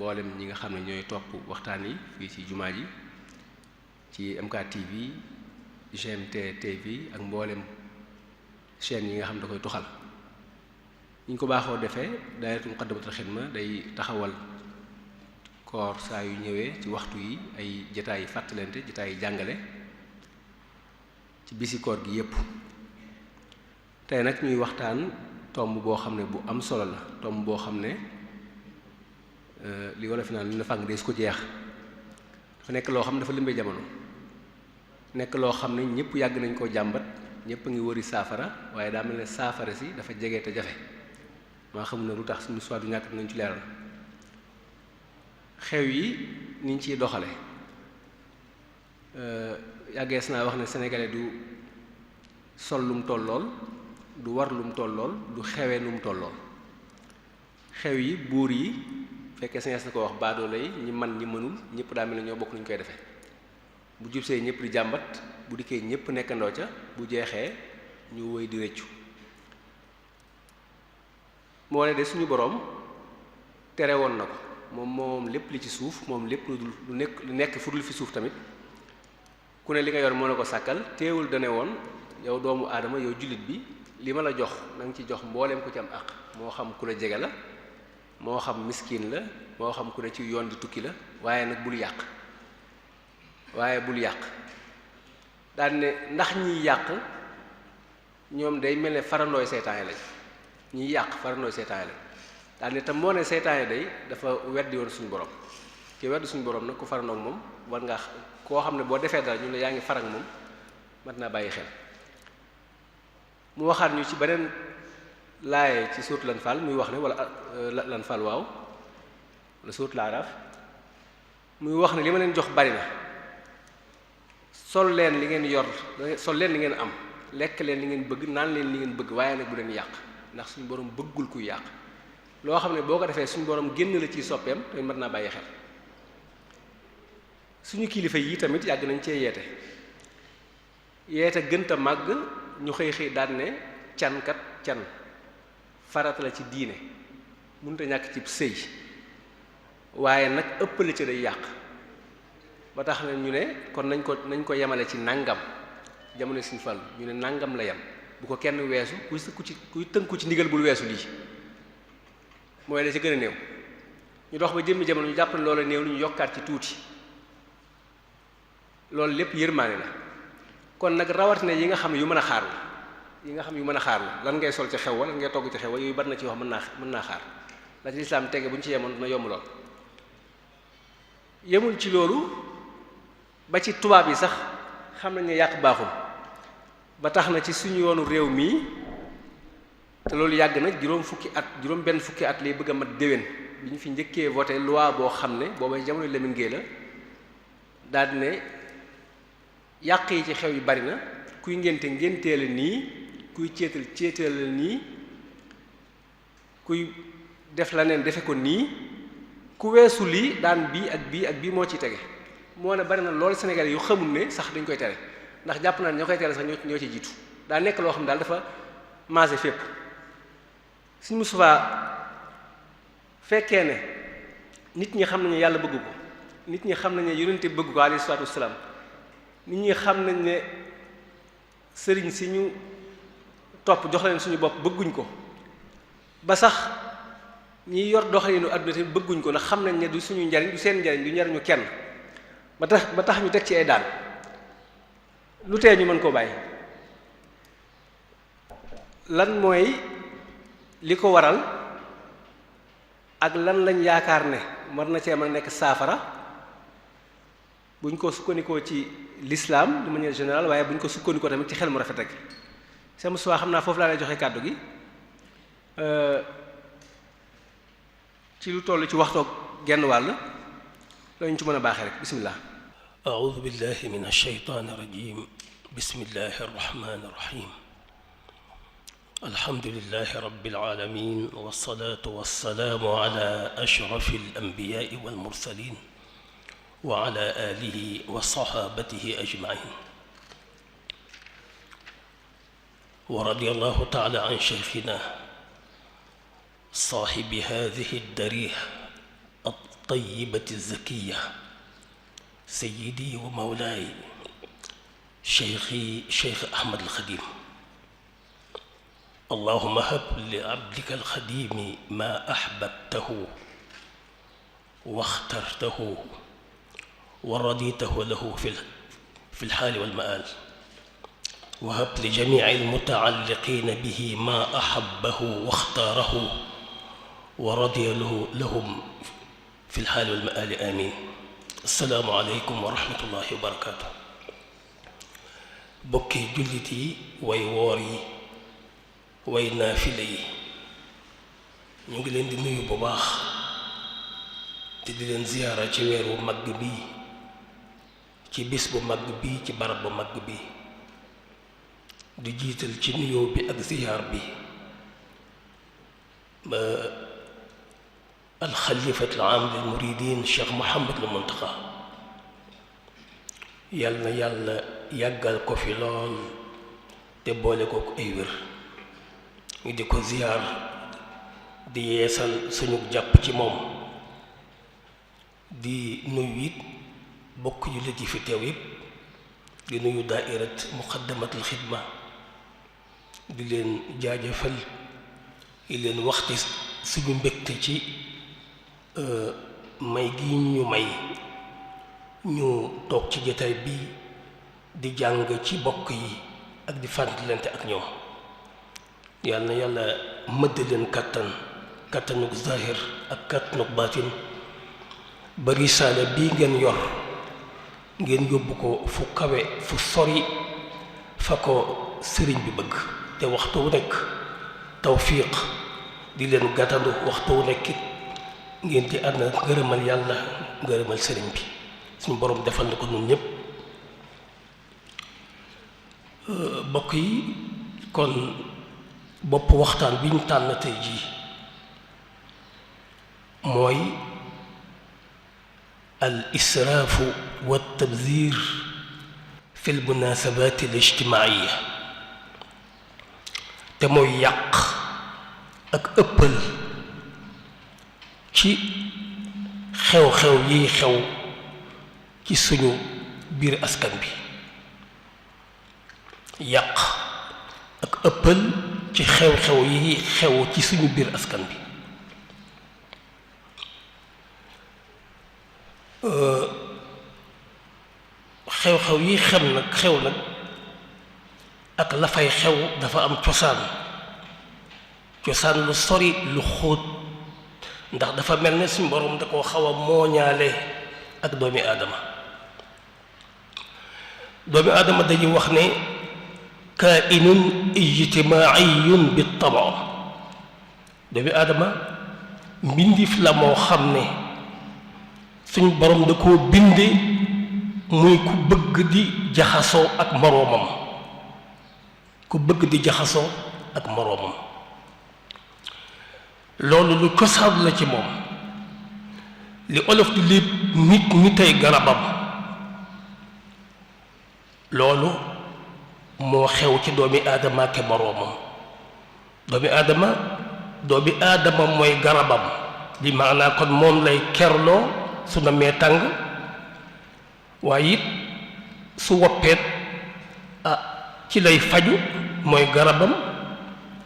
mboolem ñi nga xam ne ñooy topp waxtaan yi fii ci jumaa ji ci MKTV GMT TV ak mboolem chaîne yi nga xam da koy tuxal ñu ko baaxoo defee daayira Muqaddamatul Xidma day taxawal koor saa yu ñëwee ci waxtu yi ay jataay fàttalante jataay jàngale ci bisi koor gi yépp tey nag ñuy waxtaan tomb boo xam ne bu am solo la tomb boo xam ne li wala fi naan li na fàng dees ko jeex dafa nekk loo xam ne dafa lëmbee jamono nekk loo xam ne ñëpp yàgg nañ koo jàmbat ñëpp a ngi wëri saafara waaye daa mel ne saafara si dafa jege te jafe maa xamul ne lu tax suñu soit du ñàkk nañ ci leeral xew yi niñ ciy doxale yàggees naa wax ne sénégalais du sol lum tollool du war lum tollool du xewee lum tollool xew yi buur yi fekkee sañees na ko wax baadoolo yi ñi man ñi mënul ñëpp daa mel ne ñoo bokk nuñ koy defee bu jubsee ñëpp di jàmbat bu dikkee ñëpp nekkandoo ca bu jeexee ñu woy di rëccu moo ne de suñu boroom tere woon na ko moom lépp li ci suuf moom lépp lu nekk fu dul fi suuf tamit ku ne li nga yor moo la ko sàkkal teewul dane woon yow doomu aadama yow jullit bi li ma la jox na nga ci jox mbooleem ku ci am àq moo xam ku la jege la moo xam miskin la moo xam ku ne ci yoon di tukki la waaye nag bul yàq daan ne ndax ñiy yàq ñoom day mel ne farandooy seytaane lañ ñiy yàq farandooy seytaane lañ daan ne tam moo ne seytaane day dafa weddi woon suñu borom ki weddi suñu borom nag ku farandoog moom war nga koo xam ne boo defee dara ñu ne yaa ngi farag moom mat naa bàyyi xel mu waxaat ñu ci beneen laaye ci suuratul Anfaal muy wax ne wala Anfaal waaw wala suuratul Araaf muy wax ne li ma leen jox bari na sol leen li ngeen yor sol leen li ngeen am lekk leen li ngeen bëgg naan leen li ngeen bëgg waaye nag bu leen yàq ndax suñu borom bëggul kuy yàq loo xam ne boo ko defee suñu borom génn la ciy soppeem tamit mat naa bàyyi xel suñu kilifa yi tamit yàgg nañ cee yeete gënta màgg ñu xëy daan ne can farata la ci diine mënut a ñàkk ci sëy waaye nag ëppale ci day yàq ba tax na ñu ne kon nañ ko yemale ci nangam jamono Sëriñ Fallu ñu ne nangam la yem bu ko kenn weesu kuy tënku ci ndigal bul weesu lii mooy la ci gën a néew ñu dox ba jëmmi jamono ñu jàpp ne loola néew lu ñu yokkaat ci tuuti loolu lépp yërmaane la kon nag rawatina yi nga xam ne yu mën a xaar la lan ngay sol ci xew wa lan ngay togg ci xew wa yooyu bari na ci wax mën naa xaar la ci lislaam tege bu ñu ci yemoon dina yomb lool yemul ci loolu ba ci tubaab yi sax xam nañ ne yàq baaxul ba tax na ci suñu yoonu réew mii te loolu yàgg na juróom benn fukki at lay bëgg a mat déwén bi ñu fi njëkkee voté loi boo xam ne booba jamono Lamine Gueye la daal ne yàq yi ci xew yi bari na kuy ngéntee la nii kuy céetal la nii kuy def la neen defe ko nii ku weesu lii daan bii ak bii moo ciy tege moo ne bari na loolu Sénégalais yu xamul ne sax dañ koy tere ndax jàpp naa ne ñoo koy tere sax ñoo ci jiitu daa nekk loo xam ne daal dafa maase fépp Sëriñ Mustafaa fekkee ne nit ñi xam nañu yàlla bëgg ko nit ñi xam nañ ne yonente bëgg ko alayhi salaatu wassalaam nit ñi xam nañ ne sëriñ si ñu topp jox leen suñu bopp bëgguñ ko ba sax ñi yor doxalinu àdduna tamit bëgguñ ko ndax xam nañ ne du suñu njariñ du seen njariñ du njariñu kenn ba tax ñu teg ci ay daan lu tee ñu mën koo bàyyi lan mooy li ko waral ak lan lañ yaakaar ne war na cee mën a nekk saafara buñ ko sukkandikoo ci l'islam de manière générale waaye buñ ko sukkandikoo tamit ci xel mu rafet rek sama suwaa xam naa foofu laa lay joxe kàddu gi ci lu toll ci waxtoog genn wàll lañu ci mën a baaxee rek bismillah a'udhu billahi minash shaytanir rajim bismillahir rahmanir rahim alhamdulillahi rabbil alamin wassalatu wassalamu ala ashrafil anbiya'i wal mursalin wa ala alihi wa sahabatihi ajma'in wa radiyallahu ta'ala an shaykhina صاحب هذه الدريح الطيبة الزكية سيدي ومولاي شيخ أحمد الخديم. اللهم هب لعبدك الخديم ما أحببته واخترته ورضيته له في الحال والمآل، وهب لجميع المتعلقين به ما أحبه واختاره ورضي لهم في الحال والمآل، آمين. السلام عليكم ورحمة الله وبركاته. bokki jullit yi way woor yi way naafile yi ñu ngi leen di nuyu bu baax te di leen ziyaara ci weer wu mag bi, ci bis bu mag bi, ci barab bu mag bi, di jiital ci nuyoo bi ak ziyaar bi alxalifat al-aam lil muridin Cheikh Mouhamadul Muntaqa. yal na yàlla yàggal ko fi lool te boole ko ay wér. ñu di ko ziyaar di yeesal suñu jàpp ci moom, di nuyu it bokk jullit yi fi teew yépp, di nuyu daairat muqaddamatul xidma, di leen jaajëfal, di leen waxti suñu mbégte ci may gi ñu may ñu toog ci jotaay bi di jàng ci bokk yi ak di fàttalante ak ñoom. yàlla na yàlla mëdd leen kàttanuk zahir ak kàttanuk baatin ba risaala bii ngeen yor ngeen yóbbu ko fu kawe fu sori fa ko sëriñ bi bëgg, te waxtu wu nekk tawfiq di leen gàttandu, waxtu wu nekk ngeen di ànd ngërëmal yàlla ngërëmal sëriñ bi. suñu borom defal na ko ñun ñëpp. mbokk yi, kon bopp waxtaan bi ñu tànn tey jii mooy al israafu wa tabzir fi l munasabat al ijtimaaiya, te mooy yàq ak ëppal ci xew-xew yiy xew ci suñu biir askan bi. yàq ak ëppal ci xew-xew yi xew ci suñu biir askan bi. xew-xew yi xew nag ak la fay xew dafa am cosaan lu sori lu xóot, ndax dafa mel ne suñu borom da koo xaw a mooñaale ak doomi aadama dañuy wax ne kaa'inun ijtimaa'iyun bi tab'a. doomi aadama mbindiif la moo xam ne suñ borom da koo binde muy ku bëgg di jaxasoo ak moroomam, loolu lu cosaan la ci moom. li olof di lépp nit ay garabam, loolu moo xew ci doomi aadama ke moroomam. doomi aadama mooy garabam, li maanaa kon moom lay kerloo su namee tàng, waaye it su woppeet ci lay faju mooy garabam,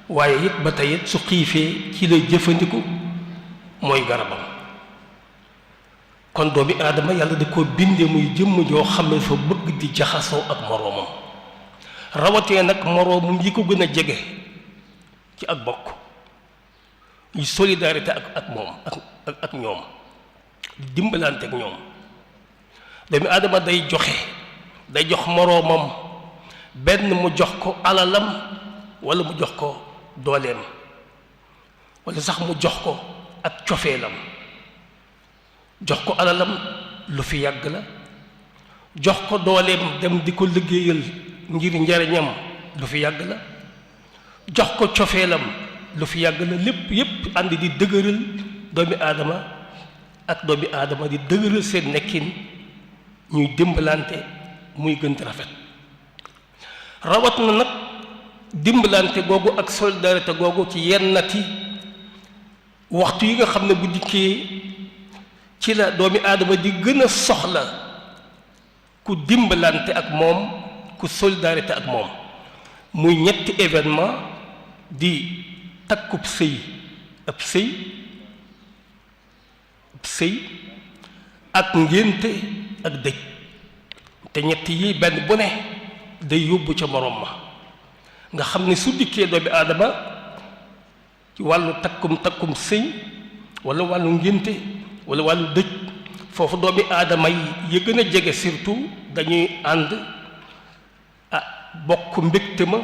waaye it ba tey it su xiifee ci lay jëfandiku mooy garabam. kon doomi aadama yàlla da koo bindee muy jëmm joo xam ne fa bëgg di jaxasoo ak moroomam, rawatee nag moroomam yi ko gën a jege ci ak bokk, ñu solidarité ak moom ak ñoom, di dimbalante ak ñoom. doomi aadama day jox moroomam, benn mu jox ko alalam walla mu jox ko dooleem, walla sax mu jox ko ak cofeelam. jox ko alalam lu fi yàgg la, jox ko dooleem dem di ko liggéeyal ngir njariñam lu fi yàgg la, jox ko cofeelam lu fi yàgg la. lépp yépp ànd di dëgëral doomi aadama ak doomi aadama di dëgëral seen nekkin, ñuy dimbalante muy gën rafet. rawat na nag dimbalante googu ak solidarité googu ci yennati waxtu yi nga xam ne bu dikkee ci la doomi aadama di gën a soxla ku dimbalante ak moom ku solidarité ak moom muy ñetti événement di takkub sëy ab sëy ak ngénte ak dëj te ñett yi benn bu ne day yóbbu ca morom ma nga xam ne su dikkee doomi aadama ci wàllu takkum sëy wala wàllu ngénte wala wàllu dëj foofu doomi aadama yi gën a jege surtout dañuy ànd bokk mbégte ma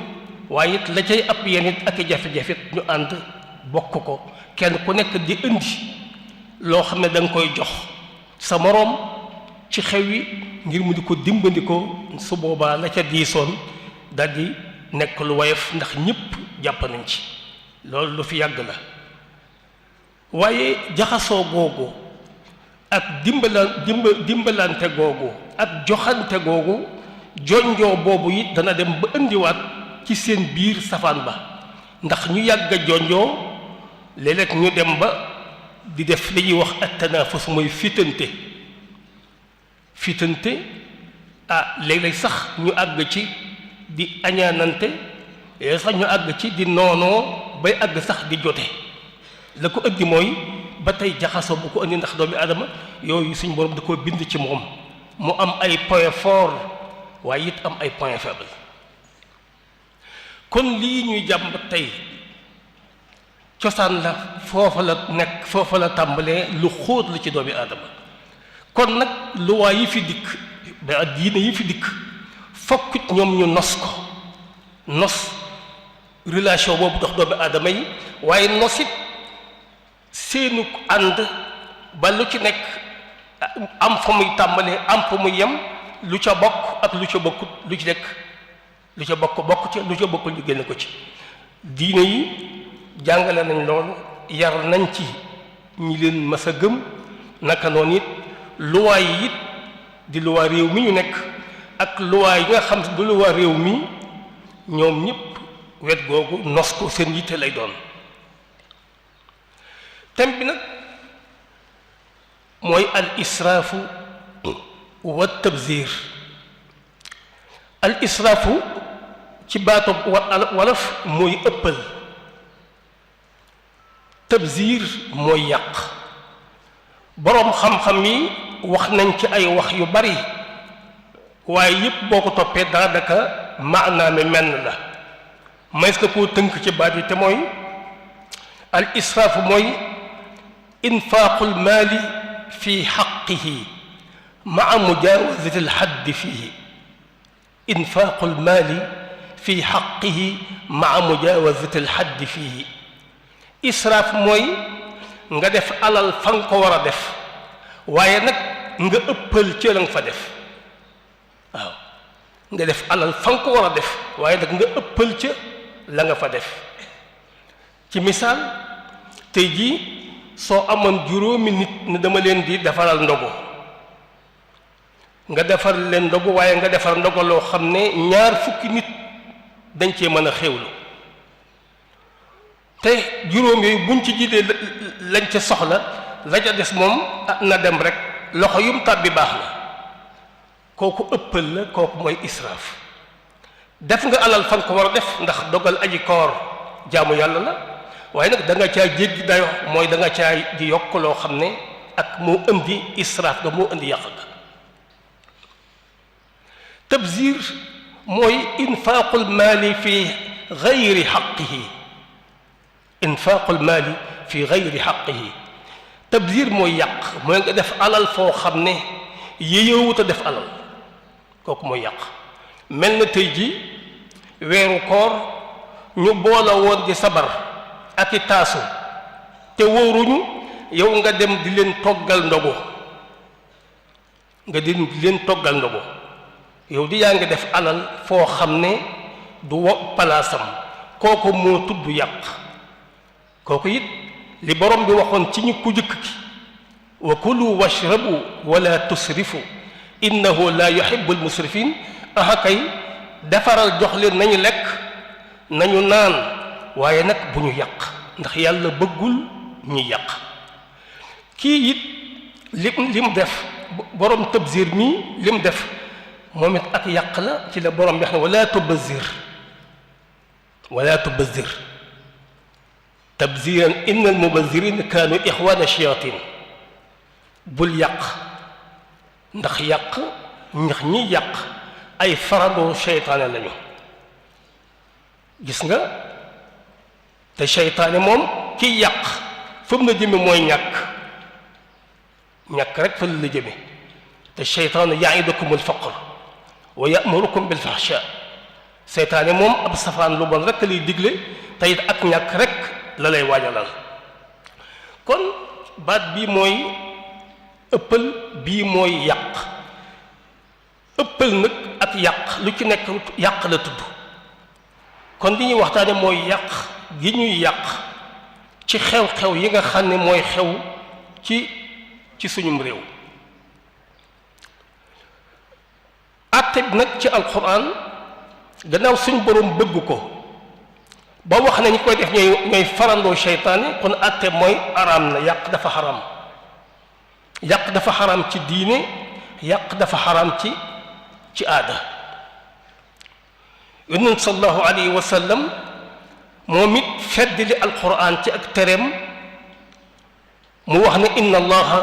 waaye it la cay ab yenn it ak i jafe-jafe ñu ànd bokk ko kenn ku nekk di indi loo xam ne da nga koy jox sa moroom ci xew yi ngir mu di ko dimbandikoo su boobaa la ca diisoon daldi nekk lu woyof ndax ñépp jàpp nañ ci loolu lu fi yàgg la waaye jaxasoo googu ak dimbalante googu ak joxante googu jonjoo boobu it dana dem ba indiwaat ci seen biir safaan ba ndax ñu yàgg a jonjoo léeg-léeg ñu dem ba di def li ñuy wax at-tanaafus mooy fitante léeg-léeg sax ñu àgg ci di añaanante léeg sax ñu àgg ci di noonoo bay àgg sax di jote la ko ëddi mooy ba tey jaxasoo bu ko indi ndax doomi aadama yooyu suñu borom da koo bind ci moom mu am ay point fort waaye it am ay point faible kon lii ñuy jàmb tey cosaan la foofa la nekk foofa la tàmbalee lu xóot la ci doomi aadama kon nag luwaa yi fi dikk ba diine yi fi dikk fokkit ñoom ñu nos relation boobu dox doomi aadama yi waaye nosit seenu ànd ba lu ci nekk am fa muy tàmbalee am fa muy yem lu ca bokk ak lu ca bokkut lu ci nekk lu ca bokk ca lu ca bokkul ñu génn ko ci diine yi jàngale nañ loolu yar nañ ci ñi leen mas a gëm naka noonu it luwaa yi it di luwaa réew mi ñu nekk ak luwaa yi nga xam du luwaa réew mi ñoom ñëpp wet googu nos ko seen yitte lay doon thème bi nag mooy al israafu wa tabzir al israafu ci baatu wolof mooy ëppal tabzir mooy yàq boroom xam-xam yi wax nañ ci ay wax yu bari waaye yépp boo ko toppee daanaka maanaam menn la mays na koo tënk ci baat yi te mooy al israafu mooy infaaqul maali fi xaqihi maa mujaawazati alxaddi fiihi infaaqul maali fi xaqihi maa mujaawazati alxaddi fiihi israaf mooy nga def alal fa nga ko war a def waaye nag nga ëppal ci la nga fa def waaw nga def alal fa nga ko war a def waaye nag nga ëppal ca la nga fa def ci misaal tey jii soo amoon juróomi nit ne dama leen di defaral ndogu nga defar leen ndogu waaye nga defar ndogu loo xam ne ñaar fukki nit dañ cee mën a xéwlu te juróom yooyu buñ ci jiitee lañ ca soxla la ca des moom na dem rek loxo yum tàbbi baax na kooku ëppal la kooku mooy israaf def nga alal fan ko war a def ndax dogal aji koor jaamu yàlla la waaye nag da nga caa jéggi dayo mooy da nga caa di yokk loo xam ne ak moo indi israaf ga moo indi yàq ga tabzir mooy infaaqul maali fi gayri xaqihi infaaqul maali fi gayri xaqihi tabzir mooy yàq mooy nga def alal foo xam ne yeyowut a def alal kooku mooy yàq mel na tey ji weeru koor ñu boole woon di sabar ak i taasu te wóoruñu yow nga dem di leen toggal ndogu yow di yaa ngi def alal foo xam ne du wo palaasam kooku moo tudd yàq kooku it li borom bi waxoon ci ñu ku jëkk ki wa kulu washrabu wala tusrifu innahu la yuhibbul musrifin aha kay defaral jox leen nañu lekk nañu naan waaye nag bu ñu yàq ndax yàlla bëggul ñu yàq kii it lim def borom tabzir mii lim def moom it ak yàq la ci la borom bi wax ne wala tubazzir tabziran inna al mubazzirina kaanu ixwaana shayatin bul yàq ndax ñi yàq ay farandoo seytaane lañu gis nga te seytaane moom kiy yàq fa mu la jëme mooy ñàkk rek fa la jëme te seytaane ya'idukum al-faqr wa ya'murukum bil-fahsha seytaane moom ab safaan lu bon rek lay digle te it ak ñàkk rek la lay waajalal kon baat bii mooy ëppal bii mooy yàq ëppal nag ak yàq lu ci nekk yàq la tudd kon li ñuy waxtaane mooy yàq gi ñuy yàq ci xew-xew yi nga xam ne mooy xew ci suñum réew àtte bi nag ci alquran gannaaw suñu borom bëgg ko ba wax ne ñi koy def ñooy farandoo seytaane kon àtte mooy araam na yàq dafa xaraam ci diine yàq dafa xaraam ci aada yonent sallallahu alayhi wa sallam moom it feddali alquran ci ak tereem mu wax ne inna allaha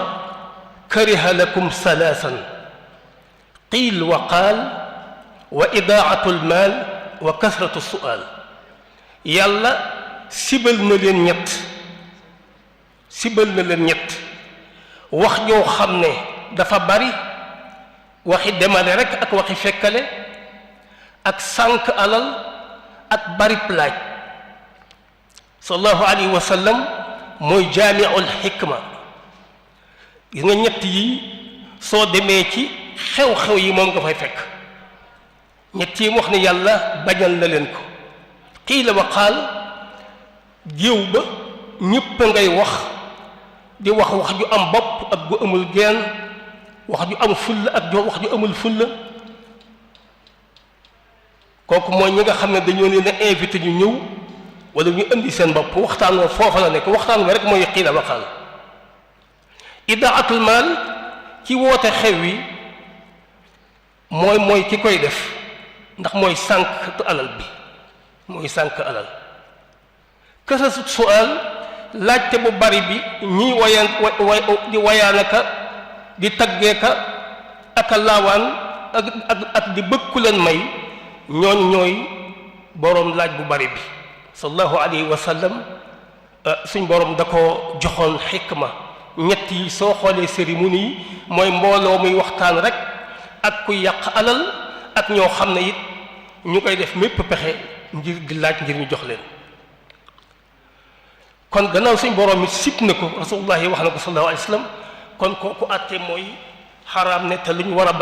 kariha lakum salaasan qiil wa qaal wa idaatu almaal wa kasratu su'aal yàlla sibal na leen ñett wax ñoo xam ne dafa bari waxi demale rek ak waxi fekkale ak sànq alal ak bari plaaj sallallahu alayhi wa sallam mooy jaamiul xikma gis nga ñett yi soo demee ci xew-xew yi moom nga fay fekk ñett yi mu wax ne yàlla bañal na leen ko qiila wa qaal géew ba ñépp ngay wax di wax ju am bopp ak gu amul genn wax ju am fulla ak wax ju amul fulla kooku mooy ñi nga xam ne dañoo leen a invité ñu ñëw wala ñu indi seen bopp waxtaan wa foofa la nekk waxtaan wa rek mooy qiila wa qaal idaatul maal ci woote xew wi mooy ki koy def ndax mooy sànq alal bi mooy sànq alal kasasut su'aal laajte bu bari bi ñiy di wayaanaka di taggeeka ak a laawaan ak di bëgg ku leen may ñooy boroom laaj bu bari bi sallallahu alayhi wa sallam suñ boroom da ko joxoon xikma ñett yi soo xoolee cérémonie yi mooy mbooloo muy waxtaan rek ak ku yàq alal ak ñoo xam ne it ñu koy def mépp pexe ngir di laaj ngir ñu jox leen kon gannaaw suñ boroom it sib na ko rasulullah wax na ko sallallahu alayhi wa sallam kon kooku àtte mooy xaraam ne te lu ñu war a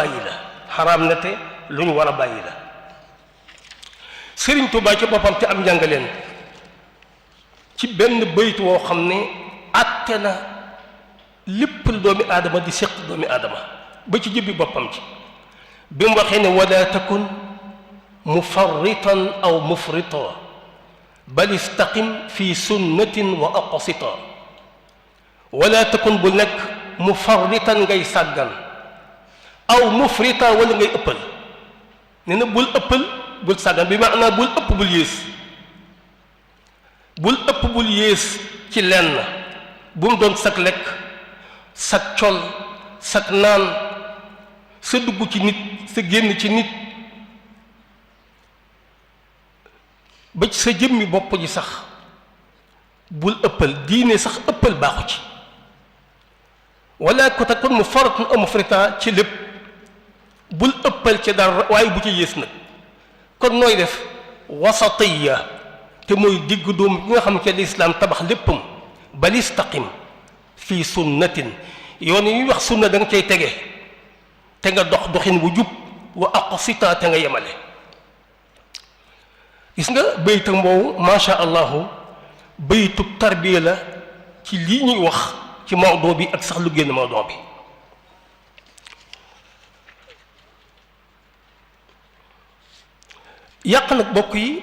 bàyyi la Sëriñ Tuubaa ci boppam te am njàngaleen ci benn bayt woo xam ne àtte na lépp lu doomi aadama di séq doomi aadama ba ci jëbbi boppam ci bi mu waxee ne wala takun mufarritan aw mufrita bal istaqim fi sunnatin wa aqsita wala takun bu nekk mufarritan ngay sàggan aw mufrita wala ngay ëppal nee na bul ëppal bul sàggan bi maanaam bul ëpp bul yées ci lenn bu mu doon sag lekk sag col sag naan sa dugg ci nit sa génn ci nit ba ci sa jëmmi bopp ji sax bul ëppal diine sax ëppal baaxu ci wala ko takun mu faratun aw mufrita ci lépp bul ëppal ci dara waaye bu ci yées nag kon nooy def wasatiya te mooy digg dóom bi nga xam ne lislaam tabax léppam bal istaqim fii sunnatin yoon yi ñuy wax sunna da nga cay tege te nga doxin wu jub wa aqsita te nga yemale gis nga baytam boobu macha allahu baytub tarbiya la ci lii ñuy wax ci mawdoo bi ak sax lu génn mawdoo bi yàq nag bokk yi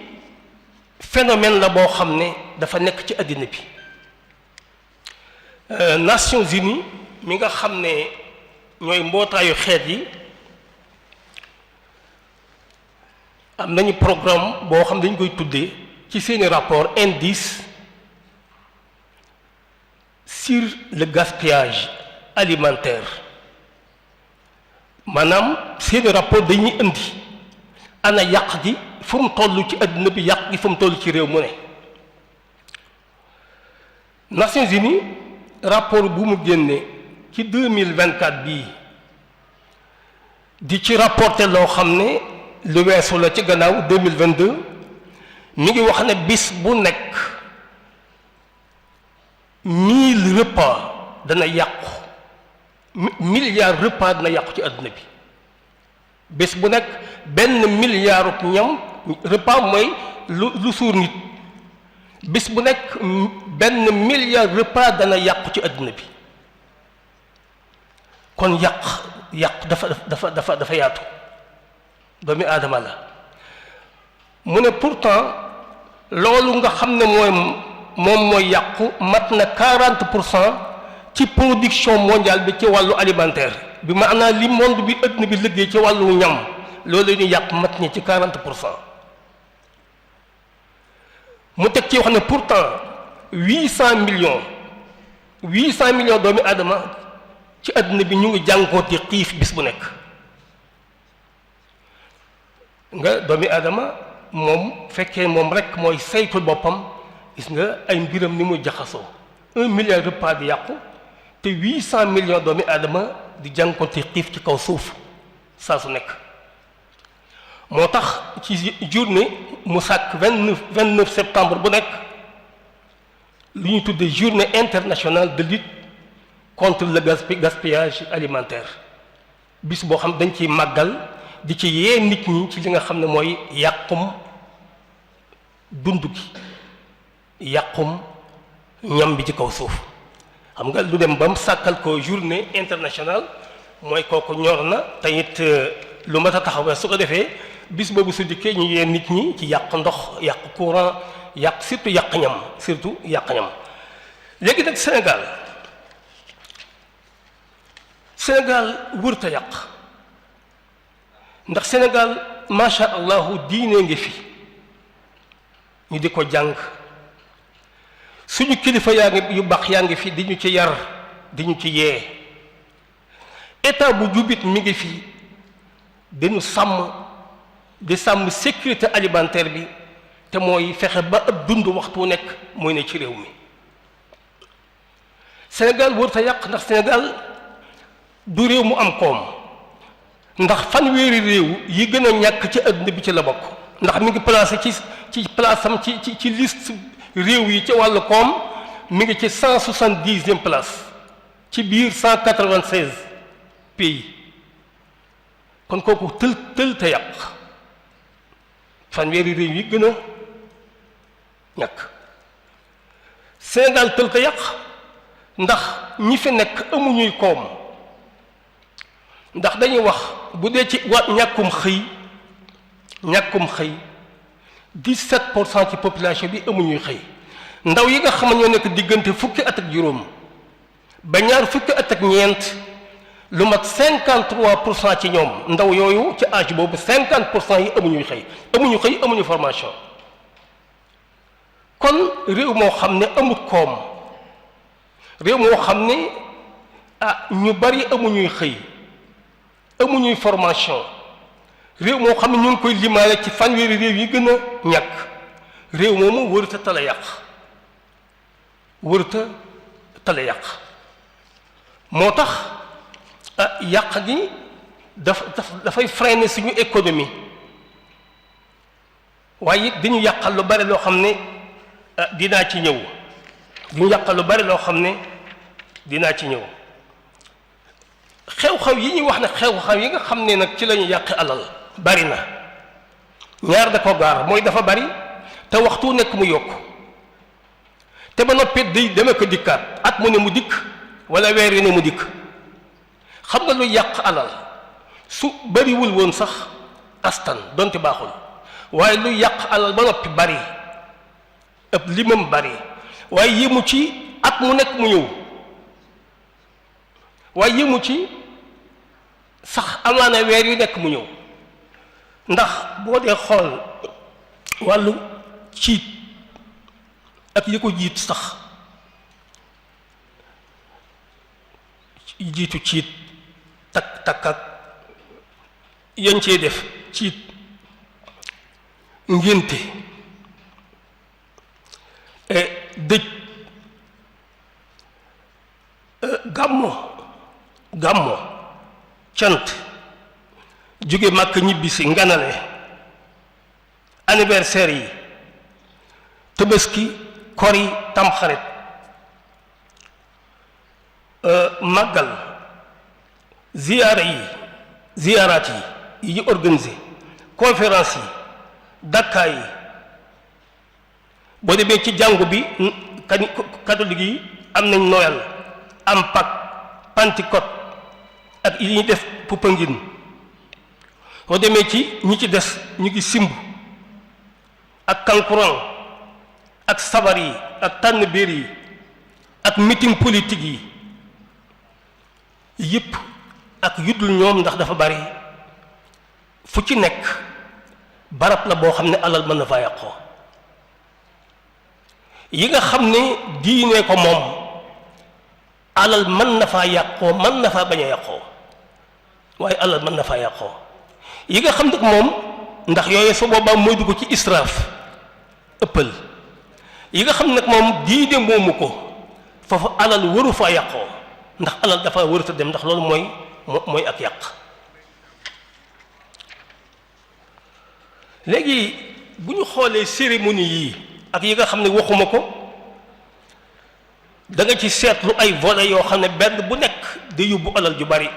phénomène la boo xam ne dafa nekk ci àddina bi Nations Unies mi nga xam ne ñooy mbootaayu xeet yi am nañu programme boo xam dañ koy tuddee ci seeni rapport indice sur le gaspillage alimentaire maanaam seeni rapport dañuy indi ana yàq gi fu mu toll ci àdduna bi yàq gi fu mu toll ci réew mu ne Nations Unies rapport bu mu génne ci 2024 bii di ci rapporter loo xam ne lu weesu la ci gannaaw 2022 mi ngi wax ne bis bu nekk 1000 repas dana yàqu milliard repas dana yàqu ci àdduna bi bés bu nekk benn milliard ñam repas mooy lu suur nit bés bu nekk benn milliard repas dana yàqu ci àdduna bi kon yàq dafa yaatu doomi aadama la mu ne pourtant loolu nga xam ne moom mooy yàqu mat na 40% ci production mondiale bi ci wàllu alimentaire bi maanaam li monde bi àdduna bi liggéey ci wàllu ñam loolu ñu yàq mat ñi ci 40%. mu teg ci wax ne pourtant 800 millions doomi aadama ci àdduna bi ñu ngi jànkoonte xiif bis bu nekk nga doomi aadama moom fekkee moom rek mooy saytu boppam gis nga ay mbiram ni muy jaxasoo 1 milliard repas di yàqu te 800 millions doomi aadama di jànkoonte xiif ci kaw suuf saa su nekk moo tax ci journée mu sàkk 29 septembre bu nekk lu ñuy tuddee journée internationale de lutte contre le gaspillage alimentaire bis boo xam dañ ciy màggal di ci yee nit ñi ci li nga xam ne mooy yàqum dund gi yàqum ñam bi ci kaw suuf xam nga lu dem ba mu sàkkal ko journée internationale mooy kooku ñor na te it lu mat a taxawee su ko defee bis boobu su dikkee ñu yee nit ñi ci yàq ndox yàq courant surtout yàq ñam léegi nag Sénégal wërta yàq ndax Sénégal macha allahu diine ngi fi ñu di ko jàng suñu kilifa yu baax yaa ngi fi di ñu ci yar di ñu ci yee état bu jubit mi ngi fi dañu di sàmm sécurité alimentaire bi te mooy fexe ba ab dund waxtu nekk mooy ne ci réew mi Sénégal wërta yàq ndax Sénégal du réew mu am koom ndax fanweeri réew yi gën a ñàkk ci àdduna bi ci la bokk ndax mi ngi placé ci place am ci liste réew yi ci wàllu koom mi ngi ci 170e place ci biir 196 pays kon kooku tël te yàq fanweeri réew yi gën a ñàkk Sénégal tël te yàq ndax ñi fi nekk amuñuy koom ndax dañuy wax bu dee ci ñàkkum xëy 17% ci population bi amuñuy xëy ndaw yi nga xam ne ñoo nekk diggante fukki at ak juróom ba ñaar fukki at ak ñeent lu mat 53% ci ñoom ndaw yooyu ci âge boobu 50% yi amuñuy xëy amuñu formation kon réew moo xam ne amut koom réew moo xam ne ñu bari amuñuy xëy amuñuy formation réew moo xam ne ñu ngi koy limaale ci fanweeri réew yi gën a ñàkk réew moomu wërta tala yàq moo tax yàq gi dafay freiner suñu économie waaye it dañu yàqal lu bari loo xam ne dinaa ci ñëw xew-xew yi ñuy wax ne xew-xew yi nga xam ne nag ci la ñu yàqi alal bari na ñaar da ko gaar mooy dafa bari te waxtu nekk mu yokk te ba noppi day deme ko dikkaat at mu ne mu dikk wala weer yu ne mu dikk xam nga lu yàq alal su bariwul woon sax astan donte baaxul waaye lu yàq alal ba noppi bari ëpp limam bari waaye yéemu ci at mu nekk mu ñëw waaye yëmu ci sax amaana weer yu nekk mu ñëw ndax boo dee xool wàllu ciit ak yi ko jiit sax jiitu ciit takk ak yañ cee def ciit ngénte dëj gàmmo cant jóge màkk ñibbisi nganale anniversaire yi tabaski kori tamxarit màggal ziyaaraat yi ñu organisé conférence yi dakkaa yi boo demee ci jàngu bi catholique yi am nañ Noël am Pâques Pentecôte ak yi ñuy def Popenguine boo demee ci ñi ci des ñu ngi simb ak kankurang ak sabar yi ak tànn béer yi ak meeting politique yi yëpp ak yuddul ñoom ndax dafa bari fu ci nekk barab la boo xam ne alal mën na faa yàqoo yi nga xam ne diine ko moom alal mën na faa yàqoo mën na faa bañ a yàqoo waaye alal mën na faa yàqoo yi nga xam nag moom ndax yooyu su boobaa mooy dugg ci israaf ëppal yi nga xam nag moom diine moomu ko foofu alal waru faa yàqoo ndax alal dafa warut a dem ndax loolu mooy ak yàq léegi bu ñu xoolee cérémonie yii ak yi nga xam ne waxuma ko da nga ci seetlu ay volets yoo xam ne benn bu nekk di yóbbu alal ju bari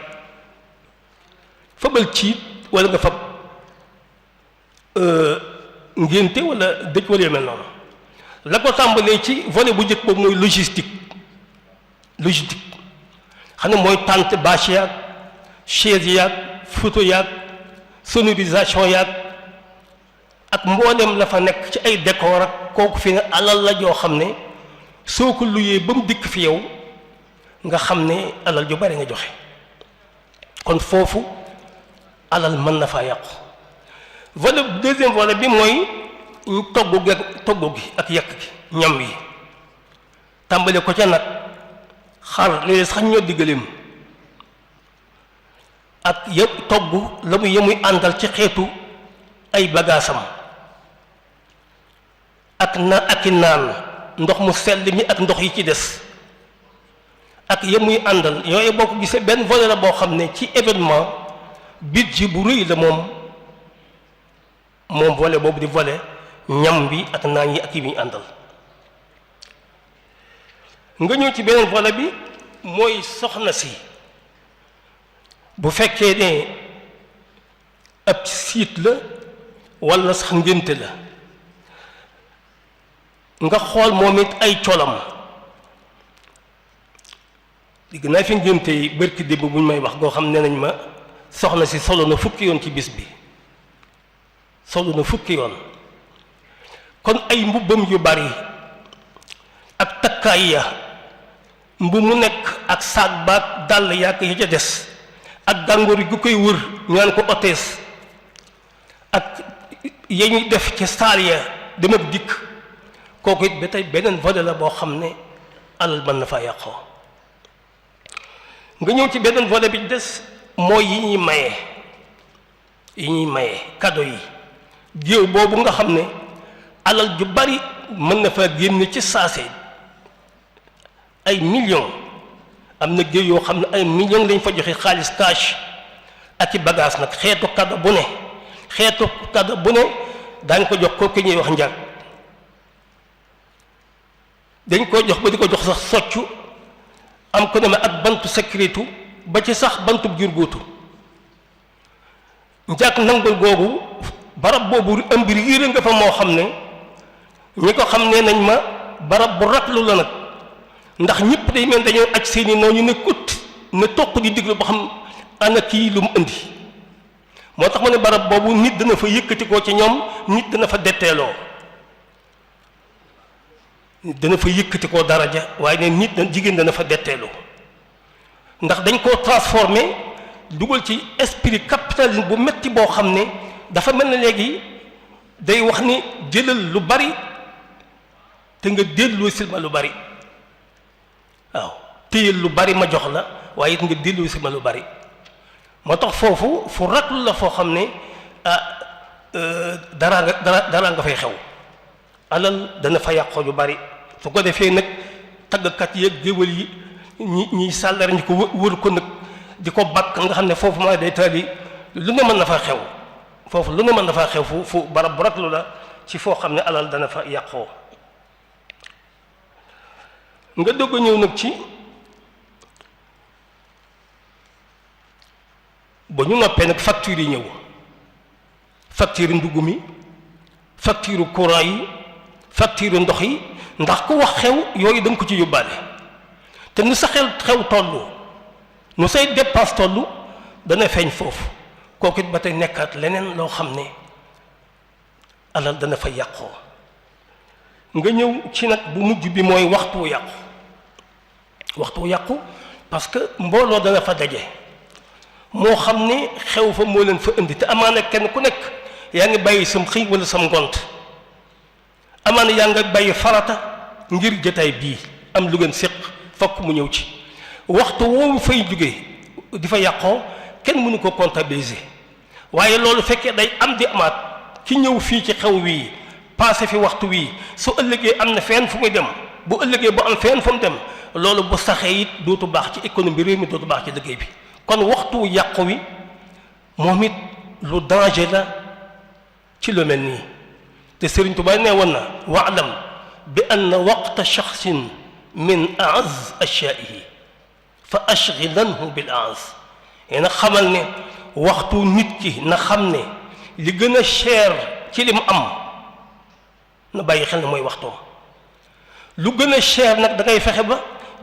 fabal ciit wala nga fab ngénte wala dëj wala yu mel noonu la ko tàmbalee ci volet bu njëkk boobu mooy logistique xam ne mooy tente bâche yaag chaise yaag photo yaag sonorisation yaag ak mboolem la fa nekk ci ay décor ak kooku fi ne alal la joo xam ne soo ko luyee ba mu dikk fi yow nga xam ne alal ju bari nga joxe kon foofu alal mën na faa yàqu volet deuxième volet bi mooy togg gi ak yàq gi ñam yi tàmbale ko ca nag xar léegi sax ñoo diggaleem ak yëpp togg la mu yemuy àndal ci xeetu ay bagaasam ak i naan ndox mu sell mi ak ndox yi ci des ak yemuy àndal yooyu boo ko gisee benn volet la boo xam ne ci événement budget bu rëy la moom volet boobu di volet ñam bi ak naan yi ak yi muy àndal nga ñëw ci beneen volet bi mooy soxna si bu fekkee ne ab siit la walla sax ngénte la nga xool moom it ay colam digg naa fi ngénte yi bërki démb bu ñu may wax goo xam ne nañ ma soxna si solo na fukki yoon ci bis bi solo na fukki yoon kon ay mbubbam yu bari ak takkaay ya mbu mu nekk ak saag baag dàll yàq yi ca des ak gàngoor gu koy wër ñu naan ko otees ak ya ñuy def ci saal ya dem ak dikk kooku it ba tey beneen volet la boo xam ne alal mën na faa yàqoo nga ñëw ci beneen volet bi des mooy yi ñuy maye cadeau yi géew boobu nga xam ne alal ju bari mën na faa génn ci saase ay millions am na géew yoo xam ne ay millions lañ fa joxe xaalis cash ak i bagage nag xeetu cadeau bu ne daañ ko jox kooku ñuy wax njàng dañ koo jox ba di ko jox sax soccu am ko demee ak bantu sécurité ba ci sax bantu jur góotu njàkk nangul googu barab boobu ëmb riir nga fa moo xam ne ñi ko xam ne nañ ma barab bu ratlu la nag ndax ñëpp day mel dañoo aj seeni noonu ne kut ne toq di diglu ba xam ana kii lu mu indi moo tax ma ne barab boobu nit dana fa yëkkati koo ci ñoom nit dana fa detteeloo dana fa yëkkati koo daraja waaye ne nit na jigéen dana fa detteeloo ndax dañ koo transformé dugal ci esprit capitalisme bu metti boo xam ne dafa mel ne léegi day wax ni jëlal lu bari te nga delloo si ma lu bari waaw téyel lu bari ma jox la waaye it nga delloo si ma lu bari moo tax foofu fu raglu la foo xam ne dara nga fay xew alal dana fa yàqoo lu bari su ko defee nag taggkat yeeg géwël yi ñi sàllar ñi ko wër ko nag di ko bakk nga xam ne foofu maa day taali lu ne mën na fa xew foofu lu ne mën na fa xew fu barab bu raglu la ci foo xam ne alal dana fa yàqoo nga dogg a ñëw nag ci ba ñu noppee nag facture yi ñëw facture ndugg mi facture courant yi facture ndox yi ndax ku wax xew yooyu da nga ko ci yóbbaale te nu sa xew tollu nu say dépense tollu dana feeñ foofu kooku it ba tey nekkaat leneen loo xam ne alal dana fa yàqoo nga ñëw ci nag bu mujj bi mooy waxtu wu yàqu parce que mbooloo dana fa daje moo xam ne xew fa moo leen fa indi te amaana kenn ku nekk yaa ngi bàyyi sam xëy wala sam ngont amaana yaa nga bàyyi farata ngir jotaay bii am lu ngeen séq fokk mu ñëw ci waxtu woowu fay jóge di fa yàqoo kenn mënu ko comptabiliser waaye loolu fekkee day am di amaat ki ñëw fii ci xew wii passé fi waxtu wii su ëllëgee am na fenn fu muy dem bu ëllëgee bu am fenn fu mu dem loolu bu saxee it dootu baax ci économie réew mi dootu baax ci liggéey bi kon waxtu yàqu wi moom it lu danger la ci lu mel nii te Sëriñ Tuubaa nee woon na waalam bi anna waqta shaxsin min aaz ashyaaihi fa ashghilanhu bil aaz na xamal ne waxtu nit ki na xam ne li gën a cher ci li mu am na bàyyi xel ne mooy waxtoom lu gën a cher nag da ngay fexe ba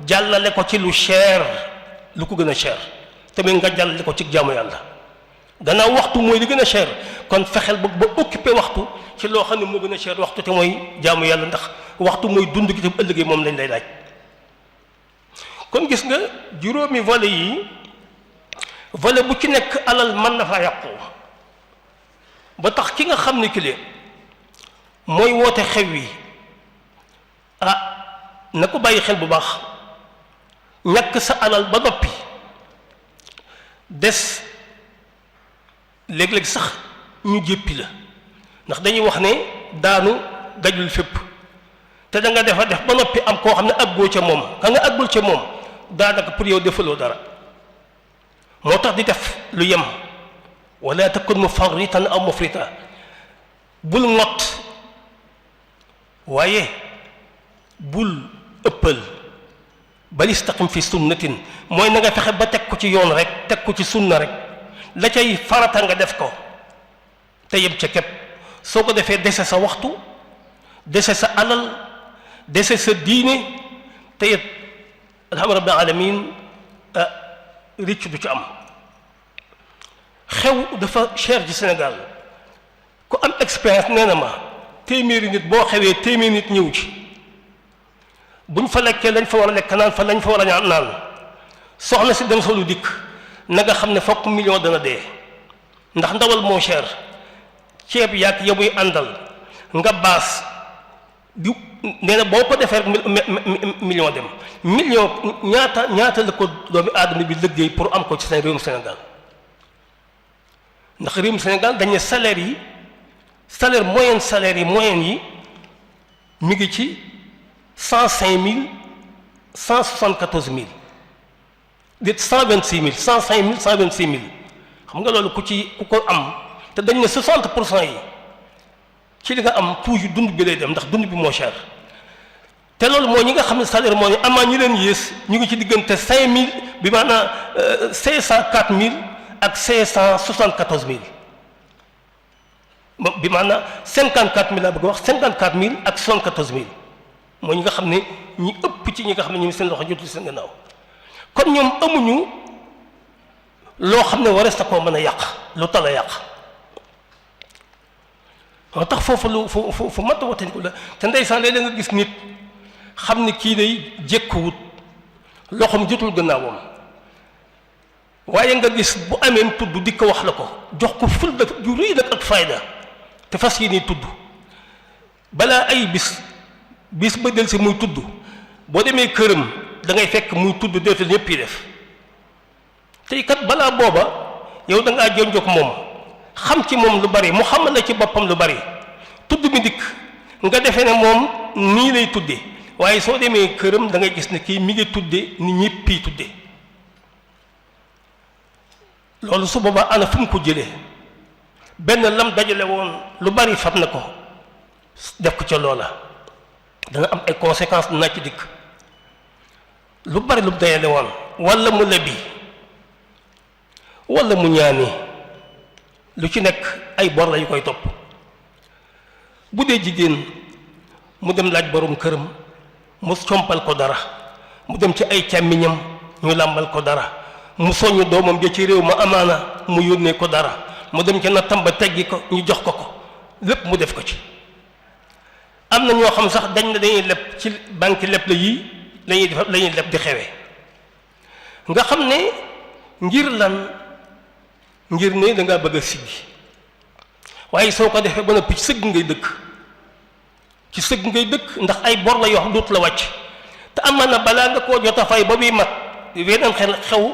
jàllale ko ci lu cher lu ko gën a cher tamit nga jàllale ko ci jaamu yàlla gannaaw waxtu mooy li gën a cher kon fexeel ba occupé waxtu ci loo xam ne moo gën a cher waxtu te mooy jaamu yàlla ndax waxtu mooy dund gi te bu ëllëgee moom lañ lay laaj kon gis nga juróomi volet yi volet bu ci nekk alal mën na faa yàqu ba tax ki nga xam ne ki mooy woote xew wi na ko bàyyi xel bu baax ñàkk sa alal ba noppi des léeg-léeg sax ñu jéppi la ndax dañuy wax ne daanu dajul fépp te da nga def ba noppi am koo xam ne àggoo ca moom ka nga àggul ca moom daanaka pour yow defaloo dara moo tax di def lu yem wala takun mufarritan aw mufrita bul ngott waaye bul ëppal bal istaqim fi sunnatin mooy na nga fexe ba teg ko ci yoon rek teg ko ci sunna rek la cay farata nga def ko te yem ca képp soo ko defee dese sa waxtu dese sa alal dese sa diine te it alhamdu rabbil alamin ricc du ci am xew dafa cher ci Sénégal ku am expérience nee na ma téeméeri nit boo xewee téeméeri nit ñëw ci buñ fa lekkee lañ fa war a lekk naan fa lañ fa war a naan soxna si dem solu dikk na nga xam ne fokk million dana dee ndax ndawal moo cher ceeb yaag ya muy àndal nga baas di nee na boo ko defee rek million dem million ñaata la ko doomi aadama bi liggéey pour am ko ci seen réewum Sénégal ndax réewum Sénégal dañ ne salaire yi moyenne yi mi ngi ci 105 000 174 000 dit 126 000 105 000 126 000 xam nga loolu ku ko am te dañ ne 60% yi ci li nga am toujours dund bi lay dem ndax dund bi moo cher te loolu mooy ñi nga xam ne salaire moo ñu amaa ñi leen yées ñu ngi ci diggante 5000 bi maanaam 504 000 ak 574 000 bi maanaam 54 000 laa bëgg a wax 54 000 ak 74 000 mooy ñi nga xam ne ñi ëpp ci ñi nga xam ne ñu ngi seen loxo jotul seen gannaaw kon ñoom amuñu loo xam ne warees na koo mën a yàq lu tal a yàq moo tax foofu fu mat a wataniku la te ndeysaan léeg-léeg nga gis nit xam ne kii day jékkuwut loxoom jotul gannaawam waaye nga gis bu amee tudd di ko wax la ko jox ko ful ju rëy nag ak fayda te fas yéene tudd balaa ay bis ba del si muy tudd boo demee këram da ngay fekk muy tudd deetal ñëpp yi def tey kat balaa booba yow da ngaa jonjog moom xam ci moom lu bari mu xamal la ci boppam lu bari tudd mi dikk nga defee ne moom nii lay tudde waaye soo demee këram da ngay gis ne kii mi ngi tudde ni ñëpp yi tudde loolu su boobaa ana fu mu ko jëlee benn lam dajale woon lu bari fab na ko def ko ca loola dana am ay conséquences naa ci dikk lu bari lu dajale woon walla mu lebi walla mu ñaani lu ci nekk ay bor la yu koy topp bu dee jigéen mu dem laaj borom këram mu compal ko dara mu dem ci ay càmmiñam ñu làmbal ko dara mu soññ doomam ja ci réew ma amaana mu yónnee ko dara mu dem ca nattam ba teggi ko ñu jox ko ko lépp mu def ko ci am na ñoo xam sax dañ ne dañuy leb ci banque leb la yii lañuy def lañuy leb di xewee nga xam ne ngir lan ngir ne da ngaa bëgg a siggi waaye soo ko defee ba noppi ci sëgg ngay dëkk ndax ay bor la yoo xam dootu la wàcc te amaan na balaa nga koo jot a fay ba muy mat weneen xew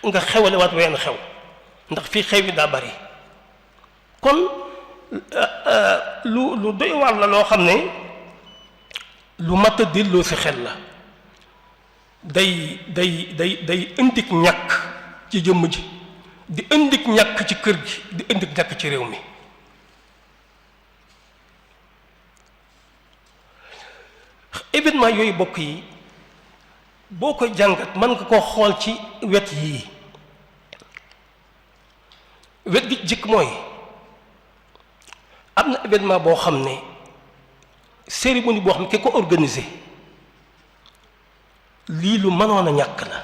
nga xewale waat weneen xew ndax fii xew yi daa bari kon lu doy waar la loo xam ne lu mat a delloo si xel la day indik ñàkk ci jëmm ji di indik ñàkk ci kër gi di indik ñàkk ci réew mi événement yooyu bokk yi boo koy jàngat mën nga koo xool ci wet yii wet gi jëkk mooy am na événement boo xam ne cérémonie boo xam ne ki ko organisé lii lu mënoon a ñàkk la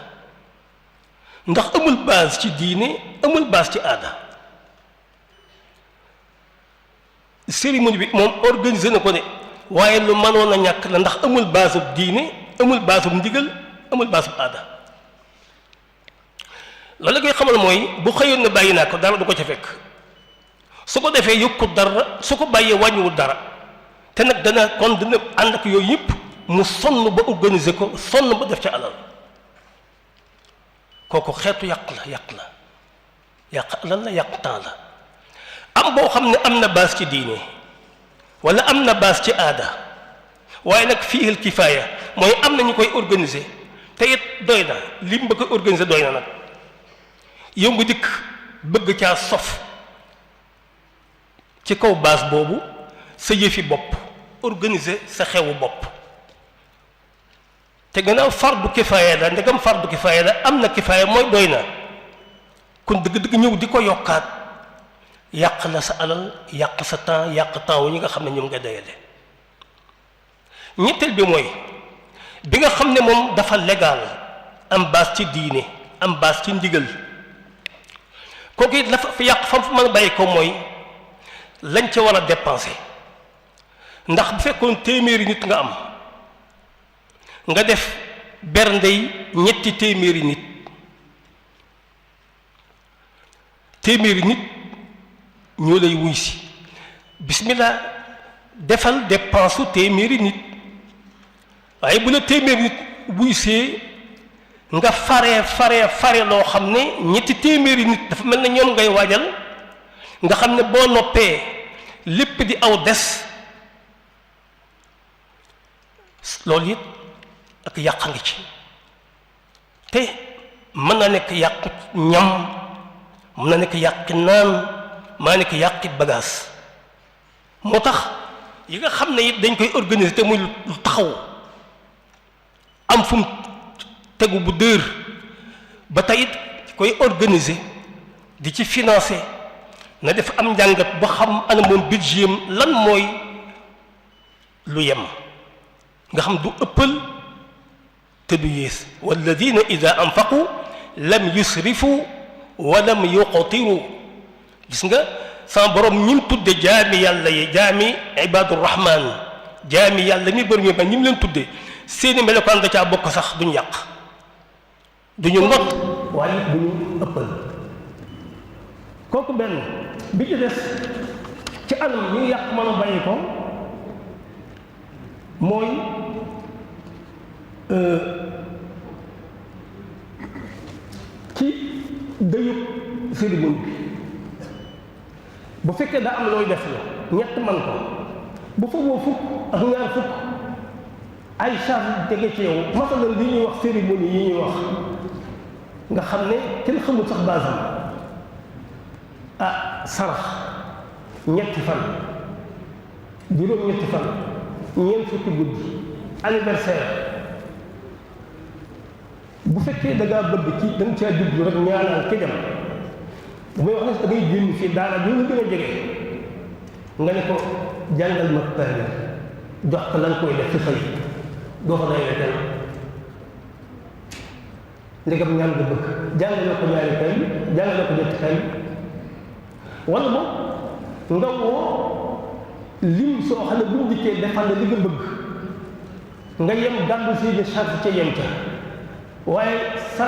ndax amul base ci diine amul base ci aada cérémonie bi moom organisé na ko ne waaye lu mënoon a ñàkk la ndax amul base bu diine amul base bu ndigal amul base bu aada loolu la koy xamal mooy bu xëyoon ne bàyyi naa ko dara du ko ca fekk su ko defee yokku dara su ko bàyyee wàññiwul dara te nag dana ànd ak yooyu yëpp mu sonn ba organiser ko sonn ba def ca alal kooku xeetu yàq alal la yàq temps la am boo xam ne am na base ci diine wala am na base ci aada waaye nag fiihil kifaaya mooy am na ñu koy organiser te it doy na lim ba koy organiser doy na nag yow nga dikk bëgg caa sof ci kaw base boobu sa yëfi bopp organiser sa xewu bopp te gannaaw fardu kifaaya la ndegam fardu kifaaya la am na kifaaya mooy doy na kon dëgg-dëgg ñëw di ko yokkaat yàq la sa alal yàq sa temps yàq temps wu ñi nga xam ne ñoom nga dayale ñetteel bi mooy bi nga xam ne moom dafa légal am base ci diine am base ci ndigal kooku it la fa yàq fam fa mën a bàyyi ko mooy lañ ca war a dépenser ndax bu fekkoon téeméeri nit nga am nga def berndey ñetti téeméeri nit ñoo lay wuy si bismillah defal dépense su téeméeri nit waaye bu la téeméeri nit wuy see nga fare loo xam ne ñetti téeméeri nit dafa mel ne ñoom ngay waajal nga xam ne boo noppee lépp di aw des loolu it ak yàq ngi ci te mën na nekk yàq ñam mën na nekk yàq naan maa nekk yàq bagage moo tax yi nga xam ne it dañ koy organiser te muy lu taxaw am fu mu tegu bu dër ba tey it koy organiser di ci financer na def am njàngat ba xam ana moom budget lan mooy lu yem nga xam du ëppal te du yées walladina ida anfaqu lam yusrifu wa lam yuqtiru gis nga sama borom ñim tudde jaami yàlla yi jaami ibadur rahman jaami yàlla mi bër mi ba ñim leen tudde seeni melokaan da caa bokk sax duñu yàq duñu not waaye bu ñu ëppal. kooku benn bi ci des ci anam yi yàq mën a bàyyi ko mooy ci dëyub cérémonie bi bu fekkee daa am looy def la ñett man ko bu fa woo fukk ak ñaar fukk ay charge tege ci yow masalan li ñuy wax cérémonie yi ñuy wax nga xam ne kenn xamul sax basam sarax ñetti fan juróom-ñetti fan ñeent fukki guddi anniversaire bu fekkee da ngaa bëgg ci da nga caa jublu rek ñaanal ki dem bu may wax ne da ngay génn fii daara bi nga gën a jege nga ne ko jàngal ma kaamil jox ko la nga koy def ci xëy doo ko day wetel ndegam ñaan nga bëgg jàngale ko ñaari kaamil jàngale ko ñetti kaamil wala moom nga woo lim soo xam ne bu mu dikkee defal la li nga bëgg nga yem gàddu si de charge ca yem ca waaye sa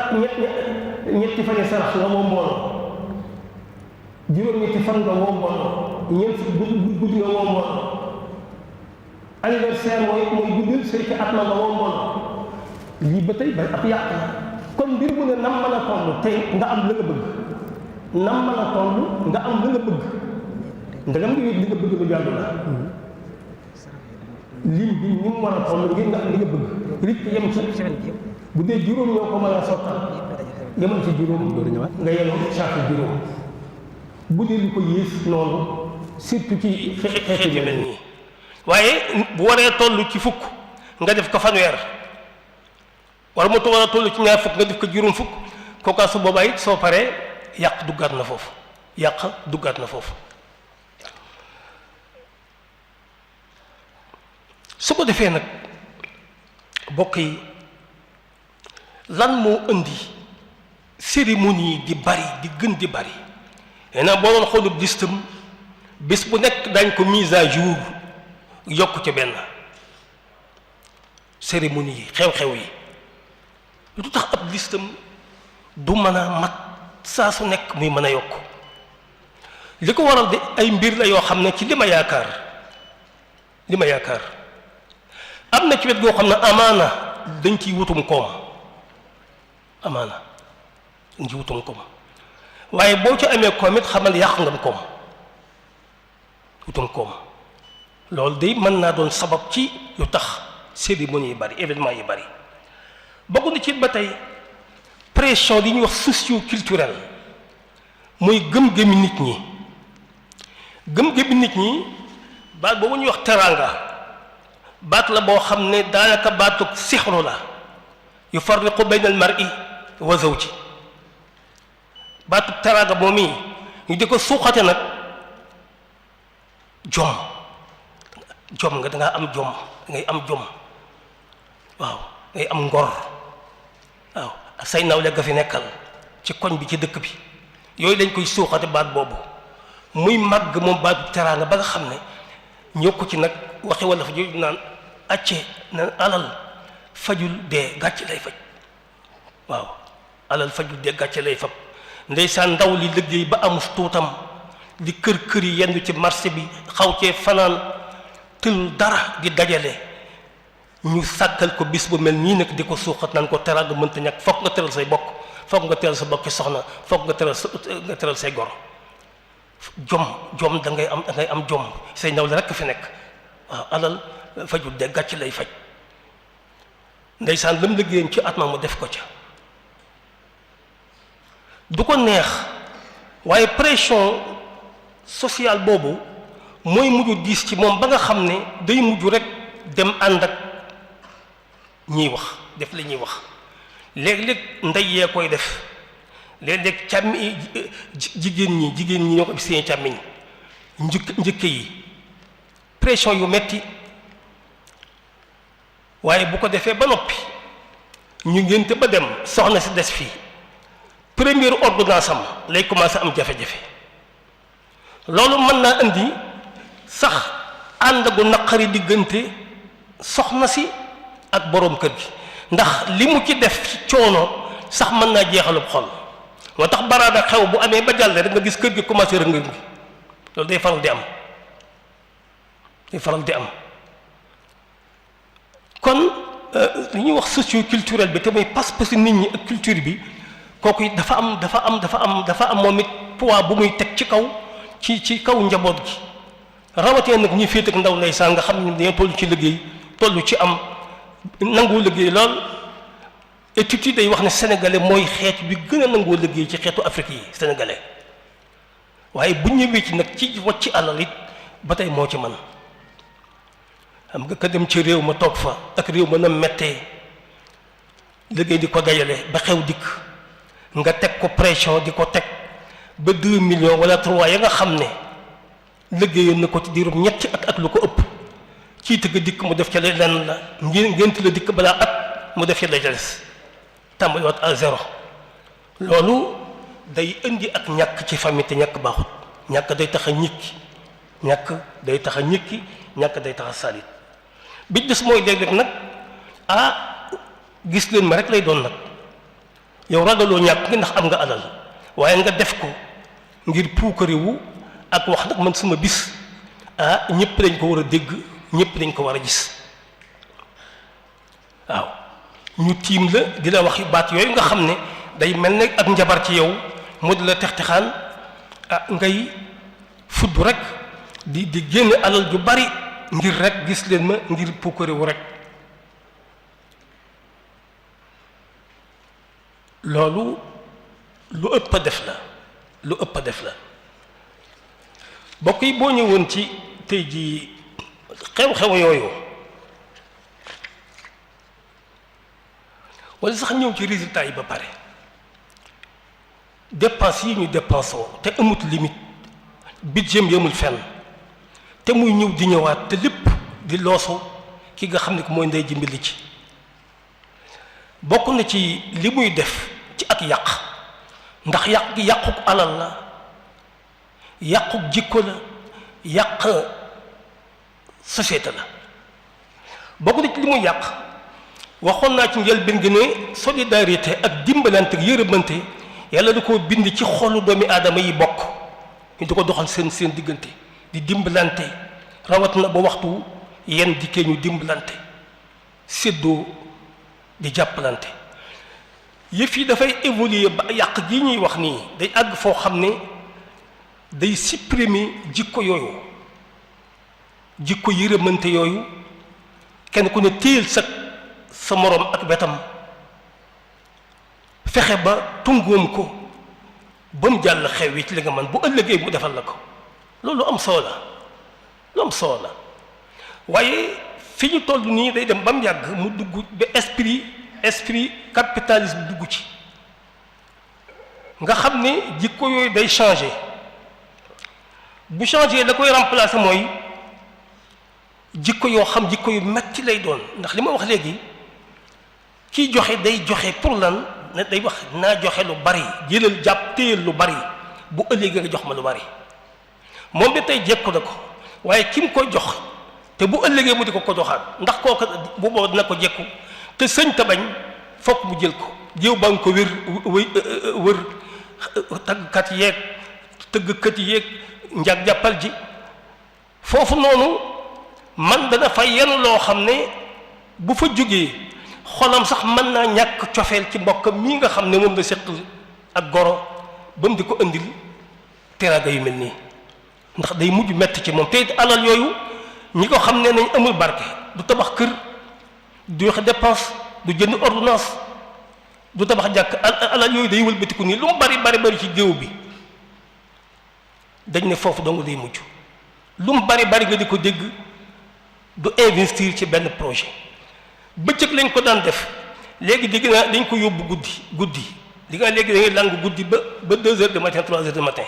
ñetti fan yi sarax nga woo mbooloo juróom-ñetti fan nga woo mbooloo ñeent guddi nga woo mbooloo anniversaire mooy guddil sëy ci at ma nga woo mbooloo lii ba tey ba ab yàq la kon mbir mu ne nam mën a toll tey nga am la nga bëgg nam mën a toll nga am la nga bëgg ndegam nga yëg li nga bëgg lu jàll la lim bi ni mu war a toll ngir nga am li nga bëgg rik yem ci bu dee juróom ñoo ko mën a sottal yemal ci juróom nga yeloo saako juróom bu dee lu ko yées noonu surtout ci xeetu yu mel nii waaye bu waree toll ci fukk nga def ko fanweer wala mu war a toll ci ñaar fukk nga def ko juróom fukk kookaa su boobaa it soo paree yàq duggaat na foofu yàq duggaat na foofu su ko defee nag bokk yi lan moo indi cérémonie yi di bari di gën di bari nee boo doon xoolub listam bés bu nekk dañ ko mise à jour yokk ca benn cérémonie yi xew-xew yi lu tax ab listam du mën a mat saa su nekk muy mën a yokk li ko waral de ay mbir la yoo xam ne ci li ma yaakaar am na ci wet goo xam ne amaana dañ ciy wutum koom amaana dañ ciy wutum koom waaye boo ci amee koom it xamal yàq nga koom wutum koom loolu de mën naa doon sabab ci lu tax cérémonie yi bari événement yi bari bokk na ci ba tey pression li ñuy wax socio-culturel mooy gëm-gëmi nit ñi baat boobu ñuy wax teraanga baat la boo xam ne daanaka baatu sixru la yufarriqu bayna al mar'i wa zawji baatu teraanga moom yi ñu di ko suuxate nag jom nga dangaa am jom ngay am jom waaw ngay am ngor waaw say nawle ga fi nekkal ci koñ bi ci dëkk bi yooyu dañ koy suuxate baat boobu muy màgg moom baatu teraanga ba nga xam ne ñëw ko ci nag waxi wala fa jooju naan acce na alal fajul dee gàcce lay faj waaw alal fajul dee gàcce lay fab ndeysaan ndaw li liggéey ba amus tuutam di kër yi yendu ci marché bi xaw cee fanaan tël dara di dajale ñu sàkkal ko bis bu mel nii nag di ko suuxat naan ko teraanga mënta ñàkk fokk nga teral say bokk fokk nga teral sa bokki soxna fokk nga teral say gor jom da ngay am jom say ndaw la rekk fi nekk waaw alal fajul de gàcc lay faj ndeysaan lam liggéeyam ci at ma mu def ko ca du ko neex waaye pression sociale boobu mooy mujj diis ci moom ba nga xam ne day mujj rek dem ànd ak ñiy wax def li ñuy wax léeg-léeg ndey yee koy def léeg-léeg càmmi jigéen ñi ñoo ko seen càmmiñ njëkk yi pression yu metti waaye bu ko defee ba noppi ñu ngénte ba dem soxna si des fii première ordonnance am lay commencé am jafe-jafe loolu mën naa indi sax ànd gu naqari diggante soxna si ak boroom kër gi ndax li mu ci def ci coono sax mën naa jeexalub xol moo tax baraada xew bu amee ba jàll rek nga gis kër gi commencé rëng ngi loolu day faral di am kon li ñuy wax socio-culturel bi te muy pas-pasu nit ñi ak culture bi kooku it dafa am moom it poids bu muy teg ci kaw njaboot gi rawatee nag ñi féet ak ndaw ndeysaan nga xam ne dañoo toll ci liggéey toll ci am nangoo liggéey lool étude yi day wax ne sénégalais mooy xeet bi gën a nangoo liggéey ci xeetu Afrique yi sénégalais waaye bu ñëwee ci nag ci wàcc alal it ba tey moo ci man xam nga ka dem ci réew ma toog fa ak réew ma na mettee liggéey di ko dajale ba xew dikk nga teg ko pression di ko teg ba 2 millions wala 3 ya nga xam ne liggéeyoon na ko ci diirum ñetti at ak lu ko ëpp ci tëgg dikk mu def ca lenn la ngént la dikk balaa at mu def ca la des tàmbaliwaat à zéro loolu day indi ak ñàkk ci famille te ñàkk baaxut ñàkk day tax a ñikki ñàkk day tax a salit bi des mooy léeg-léeg nag gis leen ma rek lay doon nag yow ragaloo ñàkk ngi ndax am nga alal waaye nga def ko ngir puukariwu ak wax nag man sama bis ñëpp dañ ko war a dégg ñëpp dañ ko war a gis waaw ñu tiim la di la wax baat yooyu nga xam ne day mel ne ak njabar ci yow mu di la textixaan ngay fudd rek di génne alal ju bari ngir rek gis leen ma ngir puukariwu rek loolu lu ëpp a def la bokk yi boo ñëwoon ci tey jii xew-xew yooyu wala sax ñëw ci résultat yi ba pare dépense yi ñu dépensoo te amut limite budget yamul fenn te muy ñëw di ñëwaat te lépp di loosu ki nga xam ne ko mooy ndey ji mbili ci bokk na ci li muy def ci ak yàq ndax yàq gi yàquk alal la yàquk jikko la yàq société la bokk na ci li muy yàq waxoon naa ci njëlbéen gi ne solidarité ak dimbalante ak yërëmante yàlla da koo bind ci xolu doomi aadama yi bokk ñu di ko doxal seen diggante di dimbalante rawat na ba waxtu yenn dikkee ñu dimbalante séddoo di jàppalante yëf yi dafay évoluer ba yàq gi ñuy wax nii day àgg foo xam ne day supprimer jikko yooyu jikko yërëmante yooyu kenn ku ne téyel sa moroom ak wetam fexe ba tungoom ko ba mu jàll xew yi ci li nga man bu ëllëgee mu defal la ko loolu am solo la waaye fi ñu toll nii day dem ba mu yàgg mu dugg ba esprit capitalisme dugg ci nga xam ne jikko yooyu day changer bu changer la koy remplacer mooy jikko yoo xam jikko yu metti lay doon ndax li ma wax léegi kiy joxe day joxe pour lan ne day wax naa joxe lu bari jëlal jàpp téyel lu bari bu ëllëgee nga jox ma lu bari moom bi tey jekku na ko waaye ki mu koy jox te bu ëllëgee mu di ko joxaat ndax kooku bu boobu dina ko jekku te sëñ ta bañ fokk mu jël ko jéew ba nga ko wër tàggkat yeeg tëggkat yeeg njag jàppal ji foofu noonu man dana fa yenn loo xam ne bu fa jógee xolam sax mën naa ñàkk cofeel ci mbokkam mii nga xam ne moom la seq ak goro ba mu di ko indil teraanga yu mel nii ndax day mujj metti ci moom te alal yooyu ñi ko xam ne nañ amul barke du tabax kër du joxe dépense du jënd ordonnance du tabax jàkk alal yooyu day wëlbatiku nii lu mu bari ci géew bi dañ ne foofu dong day mujj lu mu bari nga di ko dégg du investir ci benn projet bëccëg lañ ko daan def léegi dégg naa dañ ko yóbbu guddi li nga léegi da ngay làng guddi ba 2 heures du matin 3 heures du matin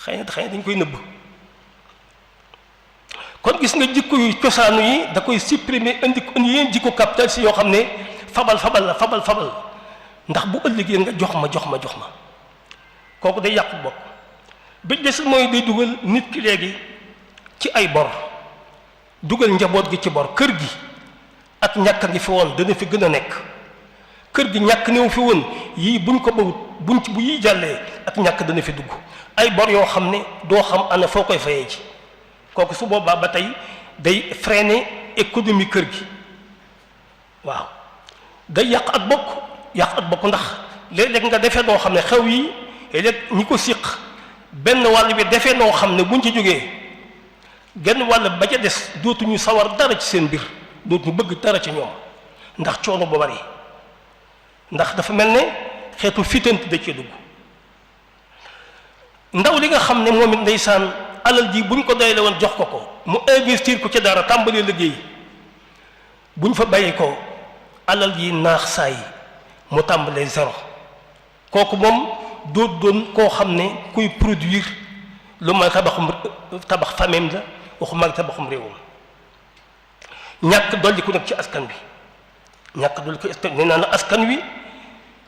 xëy na dañ koy nëbb kon gis nga jikko yu cosaanu yi da koy supprimer indi yéen jikko capital si yoo xam ne fabal ndax bu ëllëgee nga jox ma kooku day yàqu bokk bi des mooy day dugal nit ki léegi ci ay bor dugal njaboot gi ci bor kër gi ak ñàkk ngi fi woon dana fi gën a nekk kër gi ñàkk néew fi woon yii buñ ko bawut buñ ci bu yii jàllee ak ñàkk dana fi dugg ay bor yoo xam ne doo xam ana foo koy fayee ci kooku su boobaa ba tey day freiner économie kër gi waaw day yàq ak bokk ndax léeg-léeg nga defee noo xam ne xew yi léeg ñi ko siq benn wàll bi defee noo xam ne buñ ci jógee genn wàll ba ca des dootuñu sawar dara ci seen mbir dootuñu bëgg dara ci ñoom ndax coono bu bari ndax dafa mel ne xeetu fitant da cee dugg ndaw li nga xam ne moom it ndeysaan alal ji buñ ko doyle woon jox ko mu investir ko ci dara tàmbalee liggéey buñ fa bàyyi ko alal ji naax saay mu tàmbalee zéro kooku moom doon koo xam ne kuy produire lu ma tabax famem la waxuma ak tabaxum réewam ñàkk dolli ko nag ci askan bi ñàkk dolli ko nee naa la askan wi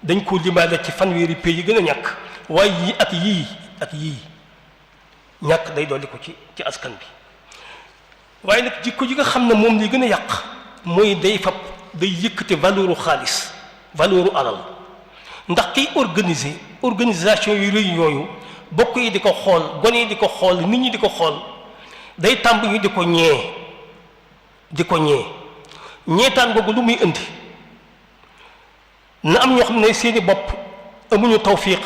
dañ koo limaale ci fanweeri pays yi gën a ñàkk waaye yii ak yii ñàkk day dolli ko ci askan bi waaye nag jikko ji nga xam ne moom li gën a yàq mooy day yëkkate valeuru xaalis valeuru alal ndax kiy organisation yu rëy yooyu bokk yi di ko xool gone yi di ko xool nit ñi di ko xool day tàmb ñu di ko ñeetaan googu lu muy indi na am ñoo xam ne seeni bopp amuñu tawfiq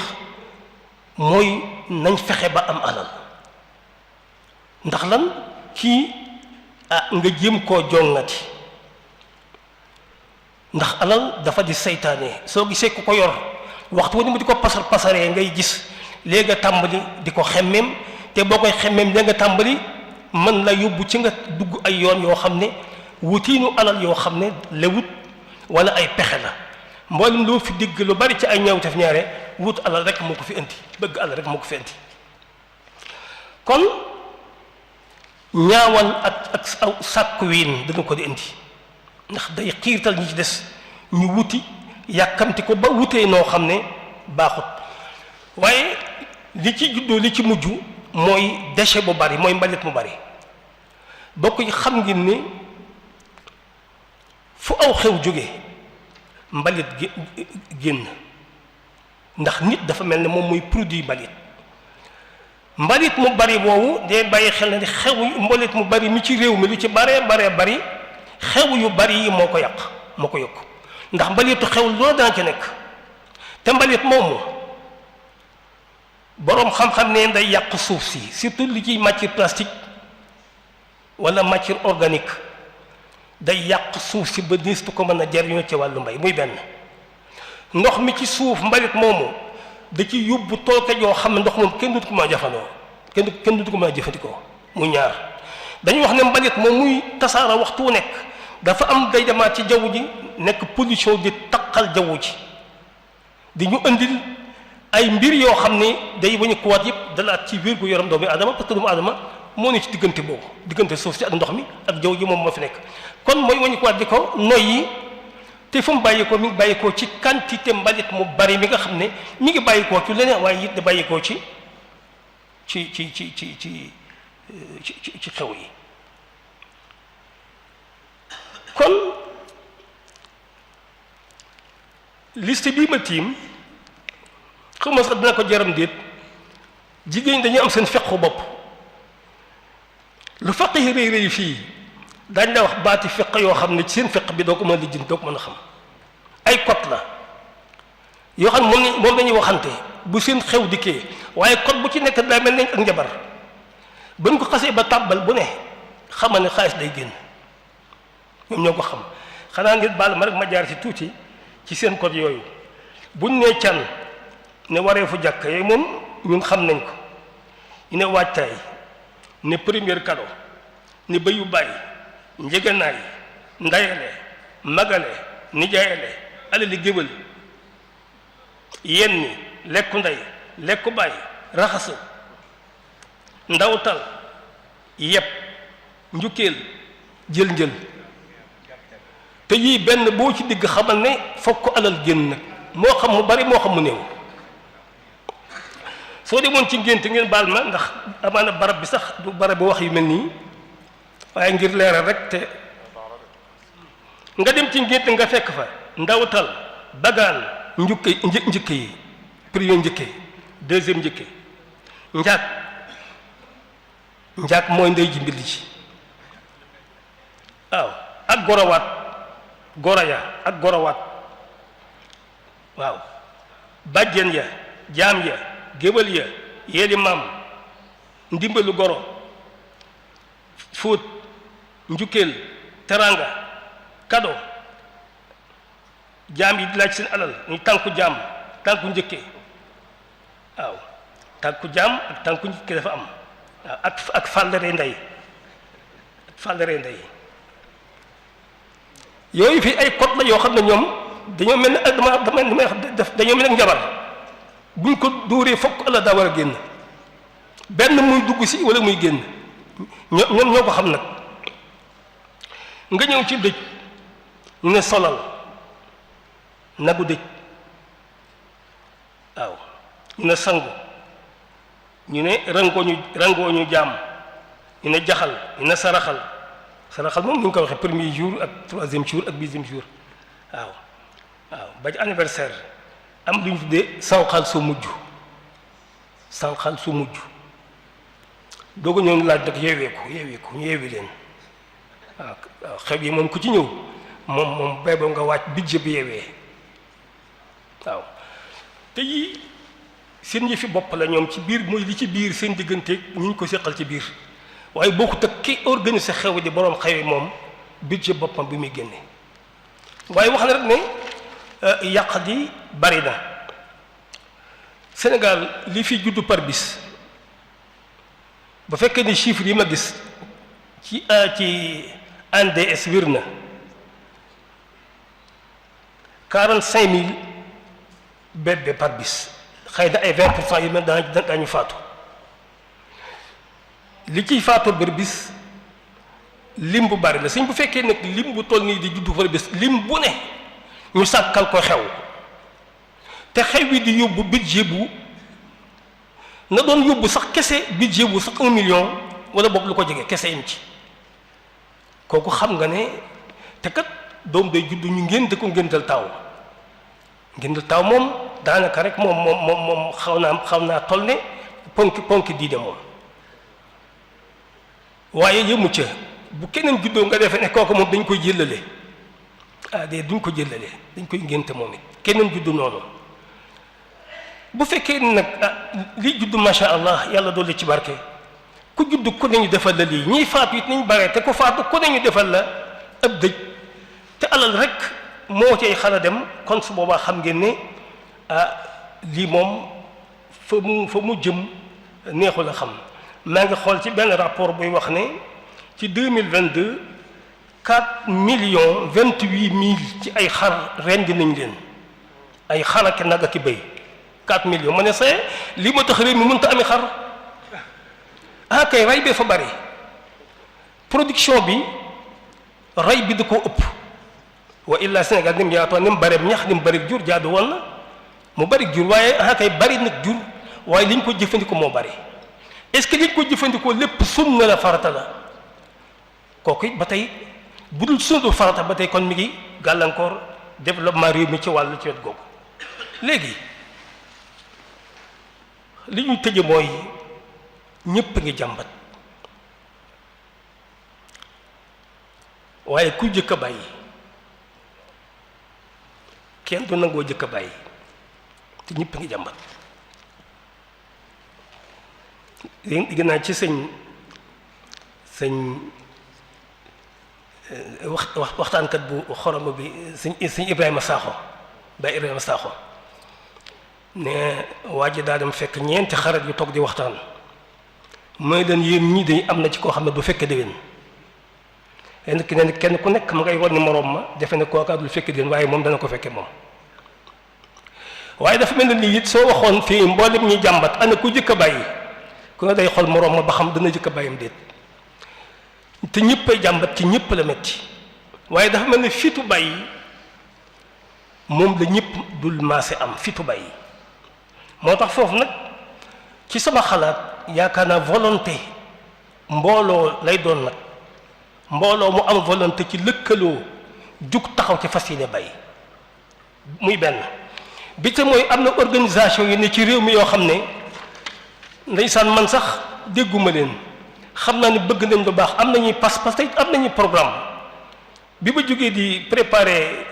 mooy nañ fexe ba am alal ndax lan kii nga jéem koo jongati ndax alal dafa di seytaane soo gisee ku ko yor waxtu wani mu di ko pasaree ngay gis léegi nga tàmbali di ko xemmeem te boo koy xemmeem léegi nga tàmbali mën la yóbbu ci nga dugg ay yoon yoo xam ne wutiinu alal yoo xam ne lewut wala ay pexe la mboolem loo fi digg lu bari ci ay ñaawteef ñaare wut alal rek moo ko fi indi bëgg alal rek moo ko fi indi kon ñaawal ak aw sàkku wiin dana ko di indi ndax day xiirtal ñi ci des ñu wuti yàkkamti ko ba wutee noo xam ne baaxut waaye li ci juddoo li ci mujj mooy déchet bu bari mooy mbalit mu bari bokk yi xam ngeen ni fu aw xew jóge mbalit génn ndax nit dafa mel ne moom mooy produit mbalit mu bari boobu day bàyyi xel ne xew mbalit mu bari mi ci réew mi lu ci baree bari xew yu bari yi moo ko yokk ndax mbalitu xew loolu dana ci nekk te mbalit moomu boroom xam-xam ne day yàq suuf si surtout li ciy matière plastique wala matière organique day yàq suuf si ba nistu ko mën a jariñoo ci wàllu mbay muy benn ndox mi ci suuf mbalit moomu da ci yóbbu tooke yoo xam ne ndox moom kenn du ko mën a jafandoo kenn du ko mën a jëfandikoo mu ñaar dañuy wax ne mbalit moom muy tasaara waxtu wu nekk dafa am day demaat ci jaww ji nekk pollution di taqal jaww ji di ñu indil ay mbir yoo xam ne day wañu kuwaat yëpp dalaat ci wér gu yaram doomu aadama parce que doomu aadama moo ne ci diggante boobu diggante suuf si ak ndox mi ak jaww ji moom moo fi nekk kon mooy wañu kuwaat di ko noyyi te fu mu bàyyikoo mi ngi bàyyikoo ci quantité mbalit mu bari mi nga xam ne mi ngi bàyyikoo ci leneen waaye it da bàyyikoo ci xew yi kon liste bii ma tiim xaw ma sax dina ko jaram déet jigéen dañuy am seen fequ bopp lu feq yi rëy fii dañ la wax baati feq yoo xam ne ci seen feq bi doo ko mën a lijjanti doo ko mën a xam ay code la yoo xam ne moom lañuy waxante bu seen xew dikkee waaye code bu ci nekk daa mel nañ ak njabar buñ ko xasee ba tàbbal bu ne xamal ne xaalis day génn ñoom ñoo ko xam xanaa ngir baal ma rek ma jaar ci tuuti ci seen code yooyu buñ nee can ne waree fu jàkk yooyu moom ñun xam nañ ko ñu ne waajtaay ne premier cadeau ne bayu bàyyi njëganaay ndayale magale nijaayale alali géwël yenni lekku ndey lekku bàyyi raxasu ndawtal yépp njukkeel jël te yii benn boo ci digg xamal ne fokk alal génn nag moo xam mu bari moo xam mu néew soo demoon ci ngénte ngeen baal ma ndax amaana barab bi sax du barab bi wax yu mel nii waaye ngir leeral rek te nga dem ci ngénte nga fekk fa ndawtal bagaan njëkk yi premier njëkke deuxième njëkke njaag mooy ndey ji mbill ji waaw ak gorowaat goraya ak gorowaat waaw bàjjen ya jaam ya géwël ya yeeli maam ndimbalu goro fóot njukkeel teranga kado jaam yi di laaj seen alal ñu tànku jaam tànku njëkke waaw tànku jaam ak tànku njëkke dafa am waaw ak fàllare ndey yooyu fii ay code la yoo xam ne ñoom dañoo mel ne dañoo mel ne njabar buñ ko dóoree fokk Allah daa war a génn benn muy dugg si wala muy génn ñoom ñoo ko xam nag nga ñëw ci dëj ñu ne solal nagu dëj waaw ñu ne sangu ñu ne rangooñu jaam ñu ne jaxal ñu ne saraxal moom ni ñu ko waxee premier jour ak troisième jour ak dixième jour waaw ba ci anniversaire am lu ñu tuddee sànqal su mujj dooga ñoo ngi laaj nag yeeweeku ñu yeewi leen waaw xew yi moom ku ci ñëw moom bay boo nga wàcc budget bi yeewee waaw te yii seen yëfi bopp la ñoom ci biir mooy li ci biir seen diggante ñu ko seqal ci biir waaye bokkut ak ki organiser xew di boroom xew yi moom budget boppam bi muy génne waaye wax na rek ne yàq di bari na Sénégal li fi juddu par bis ba fekkee ni chiffres yi ma gis ci ANDS wér na 45 000 bébés par bis xëy na ay 20% yu mel daañu faatu li ciy faatu par bis lim bu bari la suñ bu fekkee nag lim bu toll nii di juddu par bis lim bu ne ñu sàkkal ko xew te xew wi di yóbbu budget bu na doon yóbbu sax kese budget bu sax 1 million wala boog lu ko jege kese yim ci kooku xam nga ne te kat doom day juddu ñu ngénte ko ngéntal taaw moom daanaka rek moom xaw naa toll ne ponki diine moom waaye yëmu ca bu keneen juddoo nga defee ne kooku moom dañ koy jëllale duñ ko jëllale dañ koy ngénte moom it keneen juddu noonu bu fekkee nag lii juddu macha allah yàlla dolli ci barke ku juddu ku ne ñu defal la lii ñiy faatu it nañ bare te ku faatu ku ne ñu defal la ab dëj te alal rek moo cay xala dem kon su boobaa xam ngeen ne lii moom fa mu jëm neexul a xam maa ngi xool ci benn rapport buy wax ne ci 2022 4 millions 28 mille ci ay xar rendi nañ leen ay xar ak nag ak béy 4 millions ma ne see lii ma tax réew mi mënta ami xar kay rey bee fa bari production bi rey bi da koo ëpp wa illa Sénégal ni mu yaatoo ni mu bari ñax ni mu bari jur jaadu woon na mu bari jur waaye kay bari nag jur waaye li ñu ko jëfandikoo moo bari est-ce que li ñu ko jëfandikoo lépp sunna la farata la kooku it ba tey bu dul sunna farata ba tey kon mi ngi gàllankoor développement réew mi ci wàllu ci wet googu léegi li ñuy tëje mooy ñépp a ngi jàmbat waaye ku jëkk a bàyyi kenn du nangoo jëkk a bàyyi te ñépp a ngi jàmbat dégg naa ci sëñ waxtaankat bu xoroma bi sëñ Ibrahima Sakho Baye Ibrahima Sakho ne waa ji daa dem fekk ñeenti xarit yu toog di waxtaan mooy leen yéen ñii dañ am na ci koo xam ne du fekke déwén kenn ku nekk ma ngay war ni moroom ma defe ne kooka dul fekke déwén waaye moom dana ko fekke moom waaye dafa mel ne lii it soo waxoon fii mboolem ñi jàmbat ana ku jëkk a bàyyi ku ne day xool moroom ma ba xam dana jëkk a bàyyam déet te ñëppay jàmbat ci ñëpp la metti waaye dafa mel ne fitu bàyyi moom la ñëpp dul maase am fitu bàyyi moo tax foofu nag ci sama xalaat yaakaar naa volonté mbooloo lay doon nag mbooloo mu am volonté ci lëkkaloo jug taxaw ci fas yéene bàyyi muy benn bi te mooy am na organisation yi ne ci réew mi yoo xam ne ndeysaan man sax dégguma leen xam naa ne bëgg nañ lu baax am nañuy pas-pas tey am nañuy programme bi ma jógee di préparer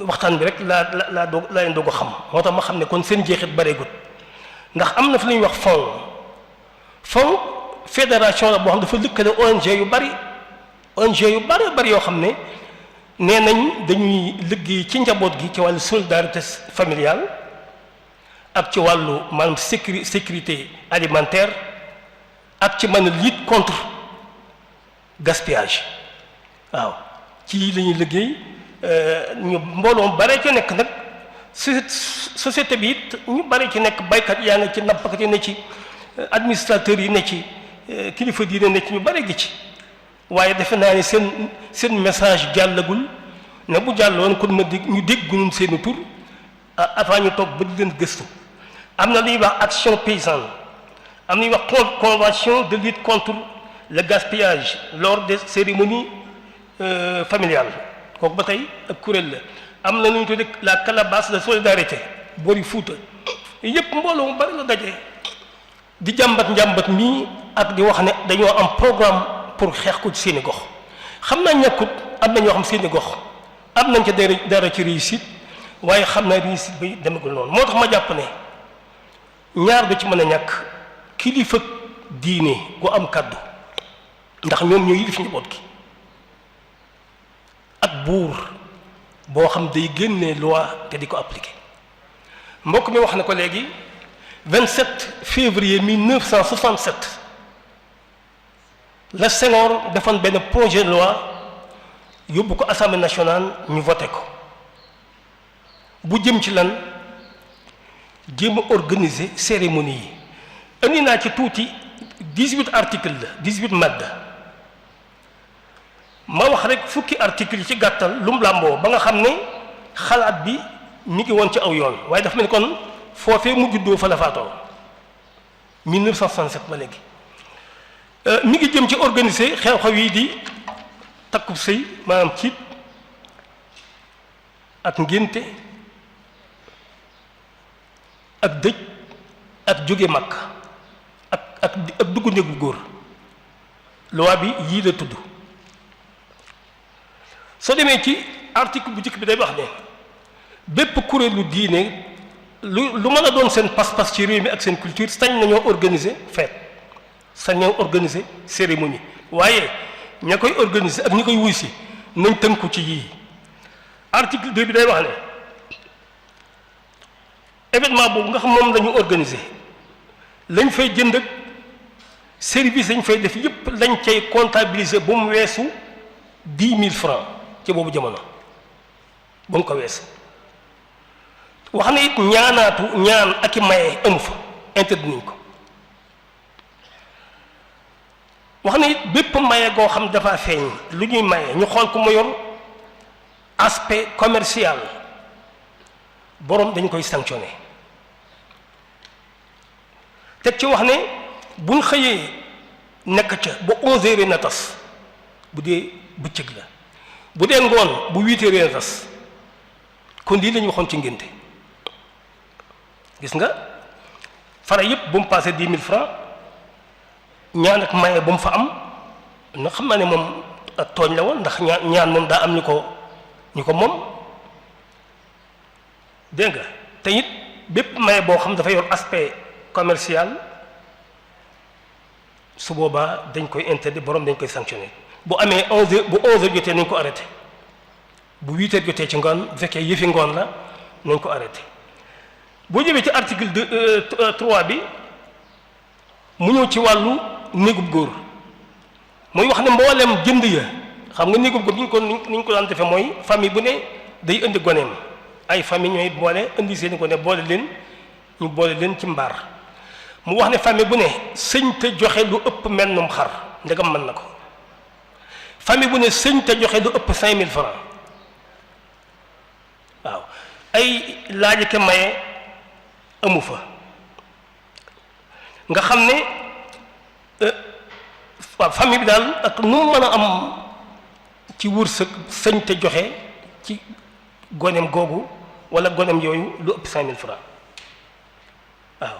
waxtaan bi rek laa leen doog a xam moo tax ma xam ne kon seen jeexit bareegut ndax am na fi lu ñuy wax fond fédération la boo xam dafa lëkkale ONG yu bari yoo xam ne nee nañ dañuy liggéey ci njaboot gi ci wàllu solidarité familiale ak ci wàllu maanaam sécurité alimentaire ak ci mën a lutte contre gaspillage waaw ci la ñuy liggéey ñu mbooloo bare ci nekk nag société bi it ñu bare ci nekk baykat yaa ngi ci nappkat yi ne ci administrateurs yi ne ci kilifa diine ne ci ñu bare gi ci waaye defe naa ne seen message jàllagul ne bu jàlloon kon ma dégg ñu dégg ñun seeni tur avant ñu toog ba di leen gëstu am na lu ñuy wax action paysanne am na ñuy wax convention de lutte contre le gaspillage lors des cérémonies familiales kooku ba tey ak kuréel la am na lu ñu tuddee la calebasse de solidarité boori Fuuta yëpp mbooloo mu bari la daje di njàmbat mii ak di wax ne dañoo am programme pour xeex ko ci seeni gox xam naa ñàkkut am na ñoo xam seeni gox am nañ ca dara ci réussite waaye xam naa réussite bi demagul noonu moo tax ma jàpp ne ñaar du ci mën a ñàkk kilifa diine gu am kàddu ndax ñoom ñoo yilif njaboot gi ak buur boo xam day génnee loi te di ko appliquer mbokk mi wax na ko léegi 27 février 1967 la Senghor defoon benn projet de loi yóbbu ko assemblée nationale ñu voté ko bu jëm ci lan jéem a organiser cérémonie yi indi naa ci tuuti 18 articles la 18 madd ma wax rek fukki articles yi ci gàttal lu mu làmboo ba nga xam ne xalaat bi mi ngi woon ci aw yoon waaye dafa mel ni kon foofee mu juddoo fa la faatoo 1967 ba léegi mi ngi jëm ci organiser xew-xew yi di takkub sëy maanaam ciit ak ngénte ak dëj ak jóge mag ak dugg néegu góor loi bi yii la tudd soo demee ci article bu njëkk bi day wax ne bépp kuréelu diine lu mën a doon seen pas-pas ci réew mi ak seen culture sañ nañoo organiser fête sañ nañoo organiser cérémonie waaye ña koy organiser ak ñi koy wuy si nañ tënku ci yii article 2 bi day wax ne événement boobu nga xam moom la ñu organiser lañ fay jënd ak service lañ fay def yépp lañ cay comptabiliser ba mu weesu 10 000 francs ci boobu jamono ba mu ko weesu wax na it ñaan ak i maye amu fa interdit nañ ko wax na it bépp maye goo xam dafa feeñ lu ñuy maye ñu xool ko mu yor aspect commercial boroom dañ koy sanctionné teg ci wax ne buñ xëyee nekk ca ba 11h na tas bu dee bëccëg la bu dee ngoon bu 8h na tas kon lii la ñu waxoon ci ngénte gis nga fara yëpp bu mu passé 10 000 francs ñaan ak maye bu mu fa am na xam naa ne moom ak tooñ la woon ndax ñaan moom daa am ñu ko moom dégg nga te it bépp maye boo xam dafa yor aspect commercial su boobaa dañ koy interdit borom dañ koy sanctionné bu amee 11h bu 11h jotee nañ ko arrêté bu 8h jotee ci ngoon bu fekkee yëfi ngoon la nañ ko arrêté boo jëmee ci article 3 bi mu ñëw ci wàllu néegub góor mooy wax ne mboolem jënd ya xam nga néegub góor ni ñu ko daan defee mooy famille bu ne day indi goneem ay famille ñooy boole indi seeni gone boole leen ci mbaar mu wax ne famille bu ne sëñ te joxe lu ëpp mennum xar ndegam mën na ko famille bu ne sëñ te joxe lu ëpp 5000 francs waaw ay laaj ke maye amu fa nga xam ne waaw famille bi daal ak nu mu mën a am ci wërsëg sëñ te joxe ci goneem googu wala gonem yooyu lu ëpp 5000 francs waaw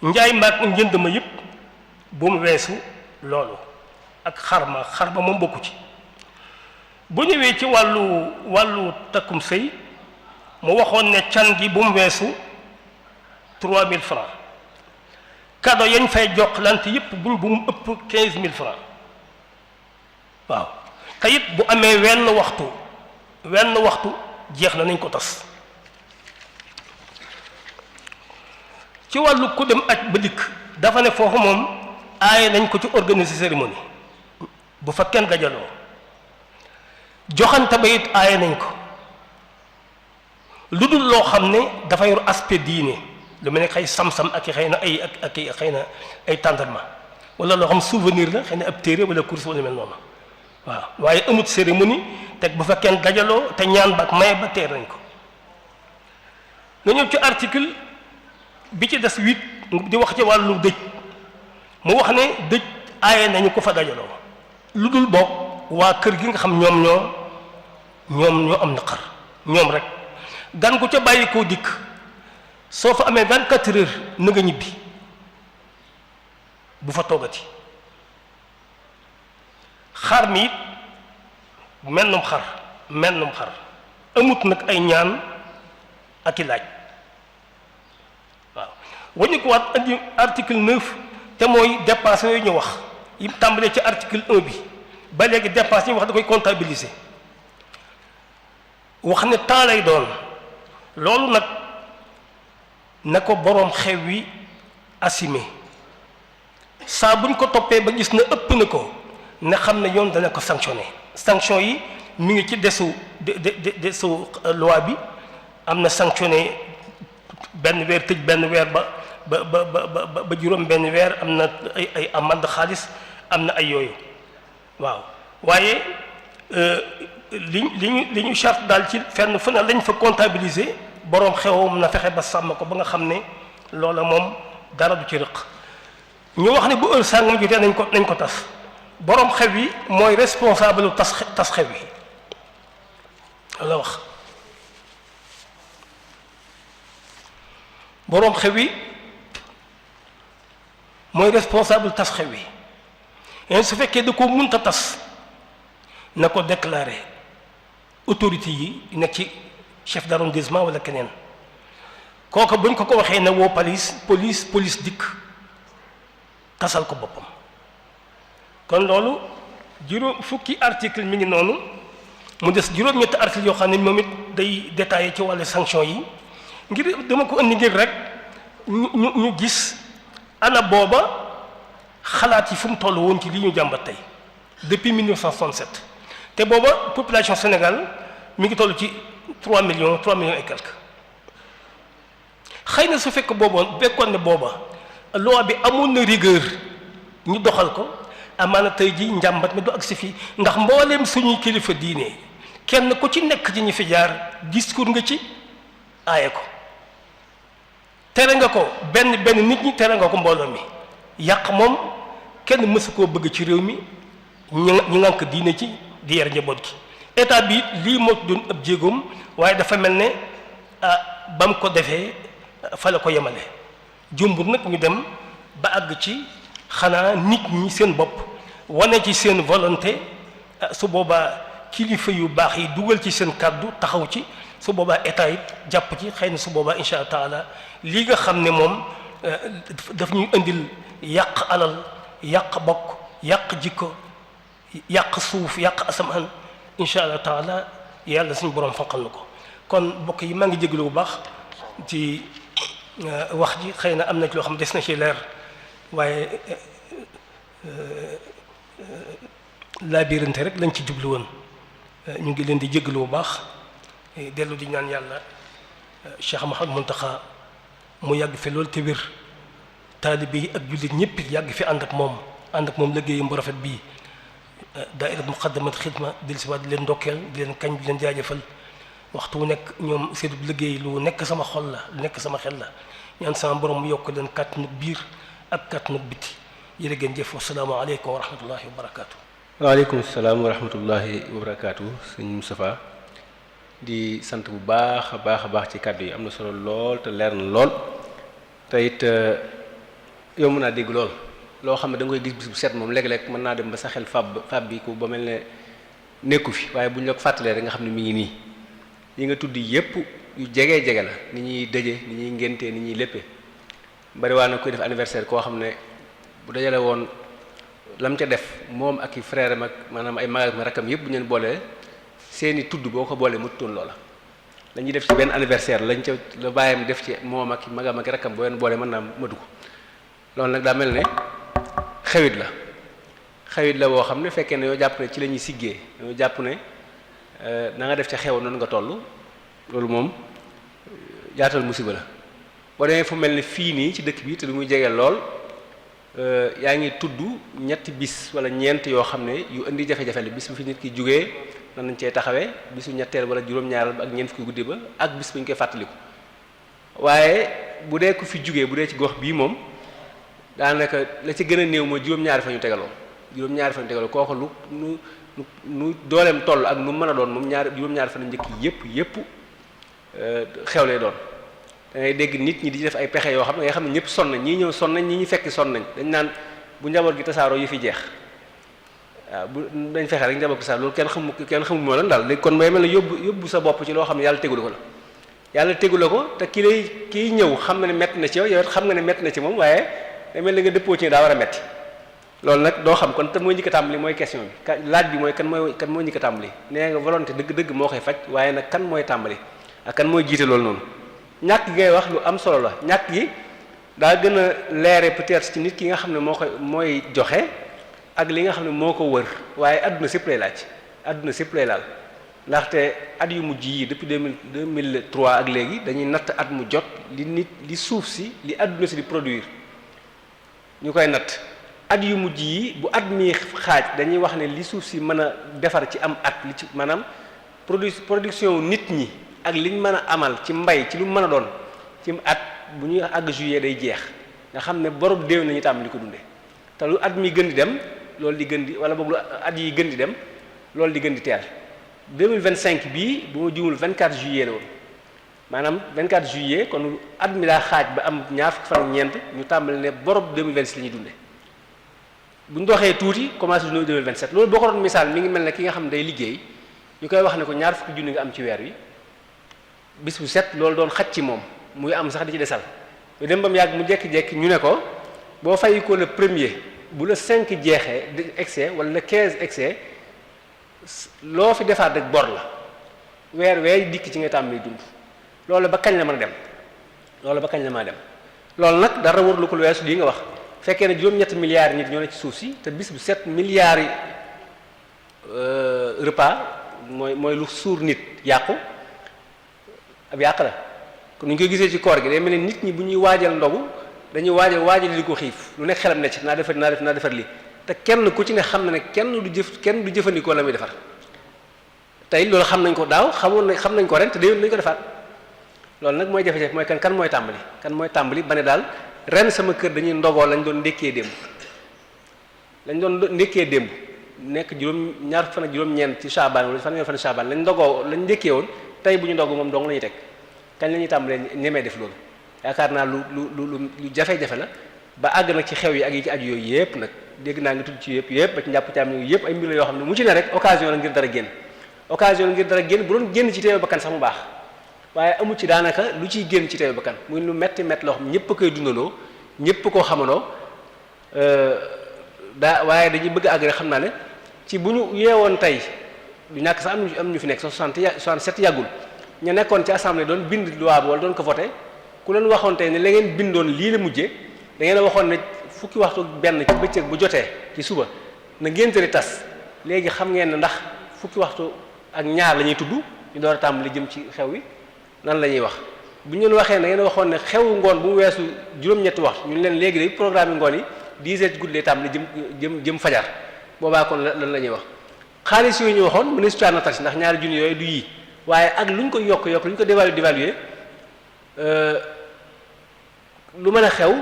njaay maag njënd ma yëpp bu mu weesu loolu ak xarma moom bokku ci. bu ñëwee ci wàllu takkum sëy mu waxoon ne can gi bu mu weesu 3000 francs cadeau yañ fay joxlante yëpp bu mu ëpp 15000 francs waaw te it bu amee wenn waxtu jeex na nañ ko tas. ci wàllu ku dem aj ba dikk dafa ne foofu moom aaye nañ ko ci organiser cérémonie bu fa kenn dajaloo joxante ba it aaye nañ ko lu dul loo xam ne dafa yor aspect diine lu mel ne xëy sam-sam ak xëy na ak xëy na ay tendrement wala loo xam souvenir la xëy na ab téere wala course wala mel noonu waaw waaye amut cérémonie teg bu fa kenn dajaloo te ñaan ba ak maye ba teer nañ ko. nga ñëw ci article bi ci des 8 di wax ci wàllu dëj mu wax ne dëj aaye nañu ko fa dajaloo lu dul bokk waa kër gi nga xam ñoom ñoo am naqar ñoom rek gan ko ca bàyyi koo dikk soo fa amee 24 heures na nga ñibbi bu fa toogati. xar mi it mennum xar amut nag ay ñaan ak i laaj waaw wañu ko waat andi article 9 te mooy dépense yooyu ñu wax yi tàmbalee ci article 1 bi ba léegi dépense yi wax da koy comptabiliser wax ne temps lay doon loolu nag na ko boroom xew wi assumé saa buñ ko toppee ba gis na ëpp na ko ne xam ne yoon dana ko sanctionné sanction yi mi ngi ci desu loi bi am na sanctionné benn weer tëj benn weer ba juróom benn weer am na ay amende xaalis am na ay yooyu waaw waaye li ñu charte daal ci fenn fu ne lañ fa comptabiliser boroom xewam na fexe ba sàmm ko ba nga xam ne loola moom dara du ci rëq ñu wax ne bu heure sàngam jotee nañ ko tas boroom xew yi mooy responsable tas xew yi la wax boroom xew yi mooy responsable tas xew yi et su fekkee da ko mënta tas na ko déclarer autorité yi nekk ci chef d'arrondissement wala keneen kooku buñ ko waxee ne woo police dikk tasal ko boppam. kon loolu fukki article mi ngi noonu mu des juróom-ñetti article yoo xam ne moom it day détaillé ci wàllu sanction yi ngir dama ko indi ngir rek ñu gis ana booba xalaat yi fu mu toll woon ci li ñu jàmbat tey depuis 1967 te booba population Sénégal mi ngi toll ci 3 millions et quelques xëy na su fekkoon ne booba loi bi amoon na rigueur ñu doxal ko amaana tey ji njàmbat mi du agsi fii ndax mbooleem suñuy kilifa diine kenn ku ci nekk ci ñi fi jaar discours nga ci aaye ko tere nga ko benn nit ñi tere nga ko mbooloo mi yàq moom kenn mësu koo bëgg ci réew mi ñi ngànk diine ci di yar njaboot gi état bi lii moo doon ëpp jéegoom waaye dafa mel ne ba mu ko defee fa la ko yemale jumbur nag ñu dem ba àgg ci xanaa nit ñi seen bopp wane ci seen volonté su boobaa kilifa yu baax yi dugal ci seen kàddu taxaw ci su boobaa état it jàpp ci xëy na su boobaa insha allah taala lii nga xam ne moom daf ñuy indil yàq alal yàq bokk yàq jikko yàq suuf yàq asamaan insha allah taala yàlla suñu borom fanqal na ko kon mbokk yi maa ngi jégalu bu baax ci wax ji xëy na am na ci loo xam des na ci leer waaye laabirante rek lañ ci jublu woon ñu ngi leen di jégalu bu baax dellu di ñaan yàlla Cheikh Mouhamadou Mountakha mu yàgg fi loolu te wér taalibe yi ak jullit ñëpp yàgg fi ànd ak moom liggéeyam bu rafet bii daayira Muqaddamatul Xidma di si waat di leen ndokkeel di leen kañ di leen jaajëfal waxtu wu nekk ñoom seen liggéey lu nekk sama xol la lu nekk sama xel la ñaan sama borom mu yokk leen kàttanu biir ak kàttanu biti jërë ngeen jëf wassalaamu aleykum wa rahmatullahi wa barakaatu. waaleykum salaam wa rahmatullahi wa barakaatu sëñ Moustapha di sant bu baax a baax ci kàddu yi am na solo lool te leer na lool te it yomb naa dégg lool loo xam ne da nga koy gis bis bu set moom léeg-léeg mën naa dem ba sa xel fab bi ko ba mel ne nekku fi waaye bu ñu la ko fàttalee rek nga xam ne mi ngi nii yi nga tudd yépp yu jege la ni ñuy dëje ni ñuy ngéntee ni ñuy léppee bari waa na koy def anniversaire koo xam ne bu dajale woon lam ca def moom ak i frère am ak maanaam ay mag ak rakkam yépp bu ñu leen boolee seeni tudd boo ko boolee mututoon loola dañuy def ci benn anniversaire lañ ca la bàyyam def ci moom ak magam ak rakkam boo leen boolee mën naa matu ko loolu nag daa mel ne xewit la boo xam ne fekkee ne yoo jàpp ne ci la ñuy siggee yoo jàpp ne na nga def ca xew noonu nga toll loolu moom yaatal musiba la boo demee fu mel ne fii nii ci dëkk bi te du muy jege lool yaa ngi tudd ñetti bis wala ñeent yoo xam ne yu indi jafe-jafe la bis bu fi nit ki jógee nan nañ cee taxawee bisu ñetteel wala juróom-ñaaral ak ñeent fukki guddi ba ak bis bu ñu koy fàttaliku waaye bu dee ko fi jógee bu dee ci gox bii moom daanaka la ci gën a néew mooy juróom-ñaari fa ñu tegaloo kooku nu dooleem toll ak nu mën a doon moom juróom-ñaari fan njëkk yépp xew lay doon da ngay dégg nit ñi di def ay pexe yoo xam ne nga xam ne ñëpp sonn nañ ñii ñëw sonn nañ ñii ñu fekk sonn nañ dañ naan bu njaboot gi tasaaroo yi fi jeex waaw bu dañ fexe rek njaboot gi tasaaroo loolu kenn xamul moo lan daal léegi kon may mel ne yóbbu sa bopp ci loo xam ne yàlla tegulu ko la yàlla tegula ko te kiy ñëw xam na ne metti na ci yow it xam nga ne metti na ci moom waaye day mel ni nga dëppoo ci daa war a metti loolu nag doo xam kon te mooy njëkk a tàmbali mooy question bi laaj bi mooy kan mooy njëkk a tàmbali nee nga volonté dëgg-dëgg moo koy faj waaye nag kan mooy tàmbali ak kan mooy jiite loolu noonu ñàkk gi ngay wax lu am solo la ñàkk gi daa gën a leere peut-être ci nit ki nga xam ne mooy joxe ak li nga xam ne moo ko wër waaye adduna sépp lay laaj adduna sépp lay laal ndaxte at yu mujj yi depuis 2003 ak léegi dañuy natt at mu jot li suuf si li adduna si di produire ñu koy natt at yu mujj yi bu at mi xaaj dañuy wax ne li suuf si mën a defar ci am at li ci maanaam production nit ñi ak liñ mën a amal ci mbay ci lu mën a doon ci at bu ñuy àgg juillet day jeex nga xam ne borom déew nañu tàmm li ko dundee te lu at mi gën di dem loolu di gën di wala boog lu at yi gën di dem loolu di gën di teel 2025 bii bu ma juumul 24 juillet la woon maanaam 24 juillet kon at mi daa xaaj ba am ñaar fukki fan ak ñeent ñu tàmbali ne borom 2026 la ñuy dundee bu ñu doxee tuuti commencé du 2027 loolu boo ko doon misaal mi ngi mel ne ki nga xam ne day liggéey ñu koy wax ne ko ñaar fukki junni nga am ci weer wi bis bu set loolu doon xaj ci moom muy am sax di ci desal lu dem ba mu yàgg mu jekki-jekki ñu ne ko boo fay ko le premier bu la 5 jeexee di excès wala le 15 excès loo fi defaat rek bor la weer dikk ci nga tàmbali dund loolu ba kañ la mën a dem loolu ba kañ la mën a dem loolu nag dara wër lu ko lu weesu lii nga wax fekkee ne juróom-ñetti milliards nit ñoo ne ci suuf si te bis bu 7 milliards yi repas mooy lu suur nit yàqu ab yàq la kon ñu koy gisee ci koor gi day mel ne nit ñi bu ñuy waajal ndogu dañuy waajal di ko xiif lu nekk xelam ne ci naa defar lii te kenn ku ci ne xam na ne kenn du jëfandikoo la muy defar tey loolu xam nañ ko daaw xam nañ ko ren te déwén nañ ko defaat loolu nag mooy jafe-jafe mooy kan mooy tàmbali ba ne daal ren sama kër dañuy ndogoo lañ doon ndékkee démb nekk ñaar fan ak juróom-ñeent ci Shaabaan wala fan fan Shaabaan lañ ndékkee woon tey bu ñu ndogg moom dong la ñuy teg kañ la ñuy tàmbalee ñemee def loolu yaakaar naa lu jafe-jafe la ba àgg nag ci xew yi ak yi ci aju yooyu yëpp nag dégg naa nga tudd ci yëpp ba ci njàpp caam yooyu yëpp ay mbir la yoo xam ne mu ci ne rek occasion la ngir dara génn bu doon génn ci teewu bakkan sax mu baax waaye amu ci daanaka lu ciy génn ci teewu bakkan muy lu metti loo xam ñëpp a koy dundandoo ñëpp koo xamandoo waaye dañuy bëgg àgg rek xam naa ne ci bu ñu yeewoon tey du ñàkk sax am ñu fi nekk 67 yàggul ñu nekkoon ci assemblée doon bind loi bi wala doon ko voté ku leen waxoon tey ne la ngeen bindoon lii la mujjee da ngeen a waxoon ne fukki waxtu benn ci bëccëg bu jotee ci suba na ngénte li tas léegi xam ngeen ne ndax fukki waxtu ak ñaar la ñuy tudd ñu door a tàmbali jëm ci xew wi nan la ñuy wax bu ñu leen waxee da ngeen a waxoon ne xewu ngoon bu mu weesu juróom-ñetti waxtu ñu leen léegi day programme ngoon yi 10 heures ci guddi lay tàmbali jëm fajar boobaa kon lan la ñuy wax xaalis yooyu ñu waxoon ministre na tax ndax ñaari junni yooyu du yii waaye ak lu ñu ko yokk lu ñu ko dévaluer lu mën a xew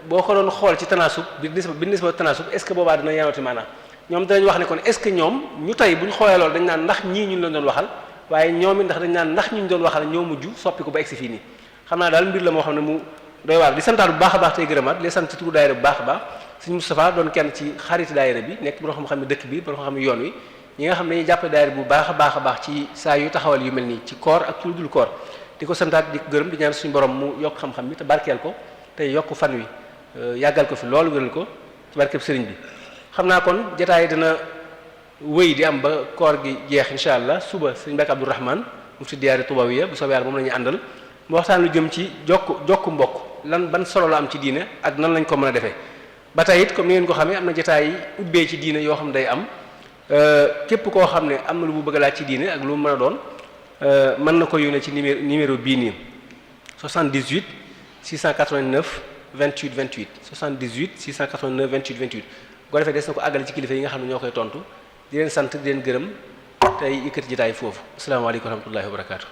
boo ko doon xool ci tanaasub bi nisba tanaasub est-ce que boobaa dina yaawati maanaam ñoom danañ wax ne kon est-ce que ñoom ñu tey bu ñu xoolee loolu dañ naan ndax ñii ñun leen doon waxal waaye ñoom it ndax dañ naan ndax ñu doon waxal ñoo mujj soppi ko ba egsi fii nii xam naa daal mbir la moo xam ne mu doy waar di santaat bu baax a baax tey gërëmaat di sant ci turu daayira bu baax a baax sëñ Moustapha doon kenn ci xariti daayira bi nekk bu xam ne dëkk bi bu xam ne yoon wi ñi nga xam ne dañuy jàppale daayira bu baax a baax ci saa yu taxawal yu mel nii ci koor ak ci lu dul koor di ko santaat di ko gërëm di ñaan suñu borom mu yokk xam-xam bi te barkeel ko te yokk fan wi yàggal ko fi loolu wéral ko ci barkeb sëriñ bi xam naa kon jotaay dina wéy di am ba koor gi jeex incha allah suba sëriñ Mbacke Abdourahmane mufti diyaari Tubawiya bu soobee yàlla moom la ñuy àndal mu waxtaan lu jëm ci jokk mbokk lan ban solo la am ci diine ak nan lañ ko mën a defee ba tey it comme ni ngeen ko xamee am na jotaay yi ubbee ci diine yoo xam day am képp koo xam ne am na lu mu bëgg a laaj ci diine ak lu mu mën a doon mën na ko yónnee ci numéro bii nii 78 689 28 28 78 689 28 28 bu ko defee des na ko àggale ci kilifa yi nga xam ne ñoo koy tontu di leen sant di leen gërëm tey yëkkati jotaay foofu asalaamaaleykum wa rahmatullahi wa barakaatu.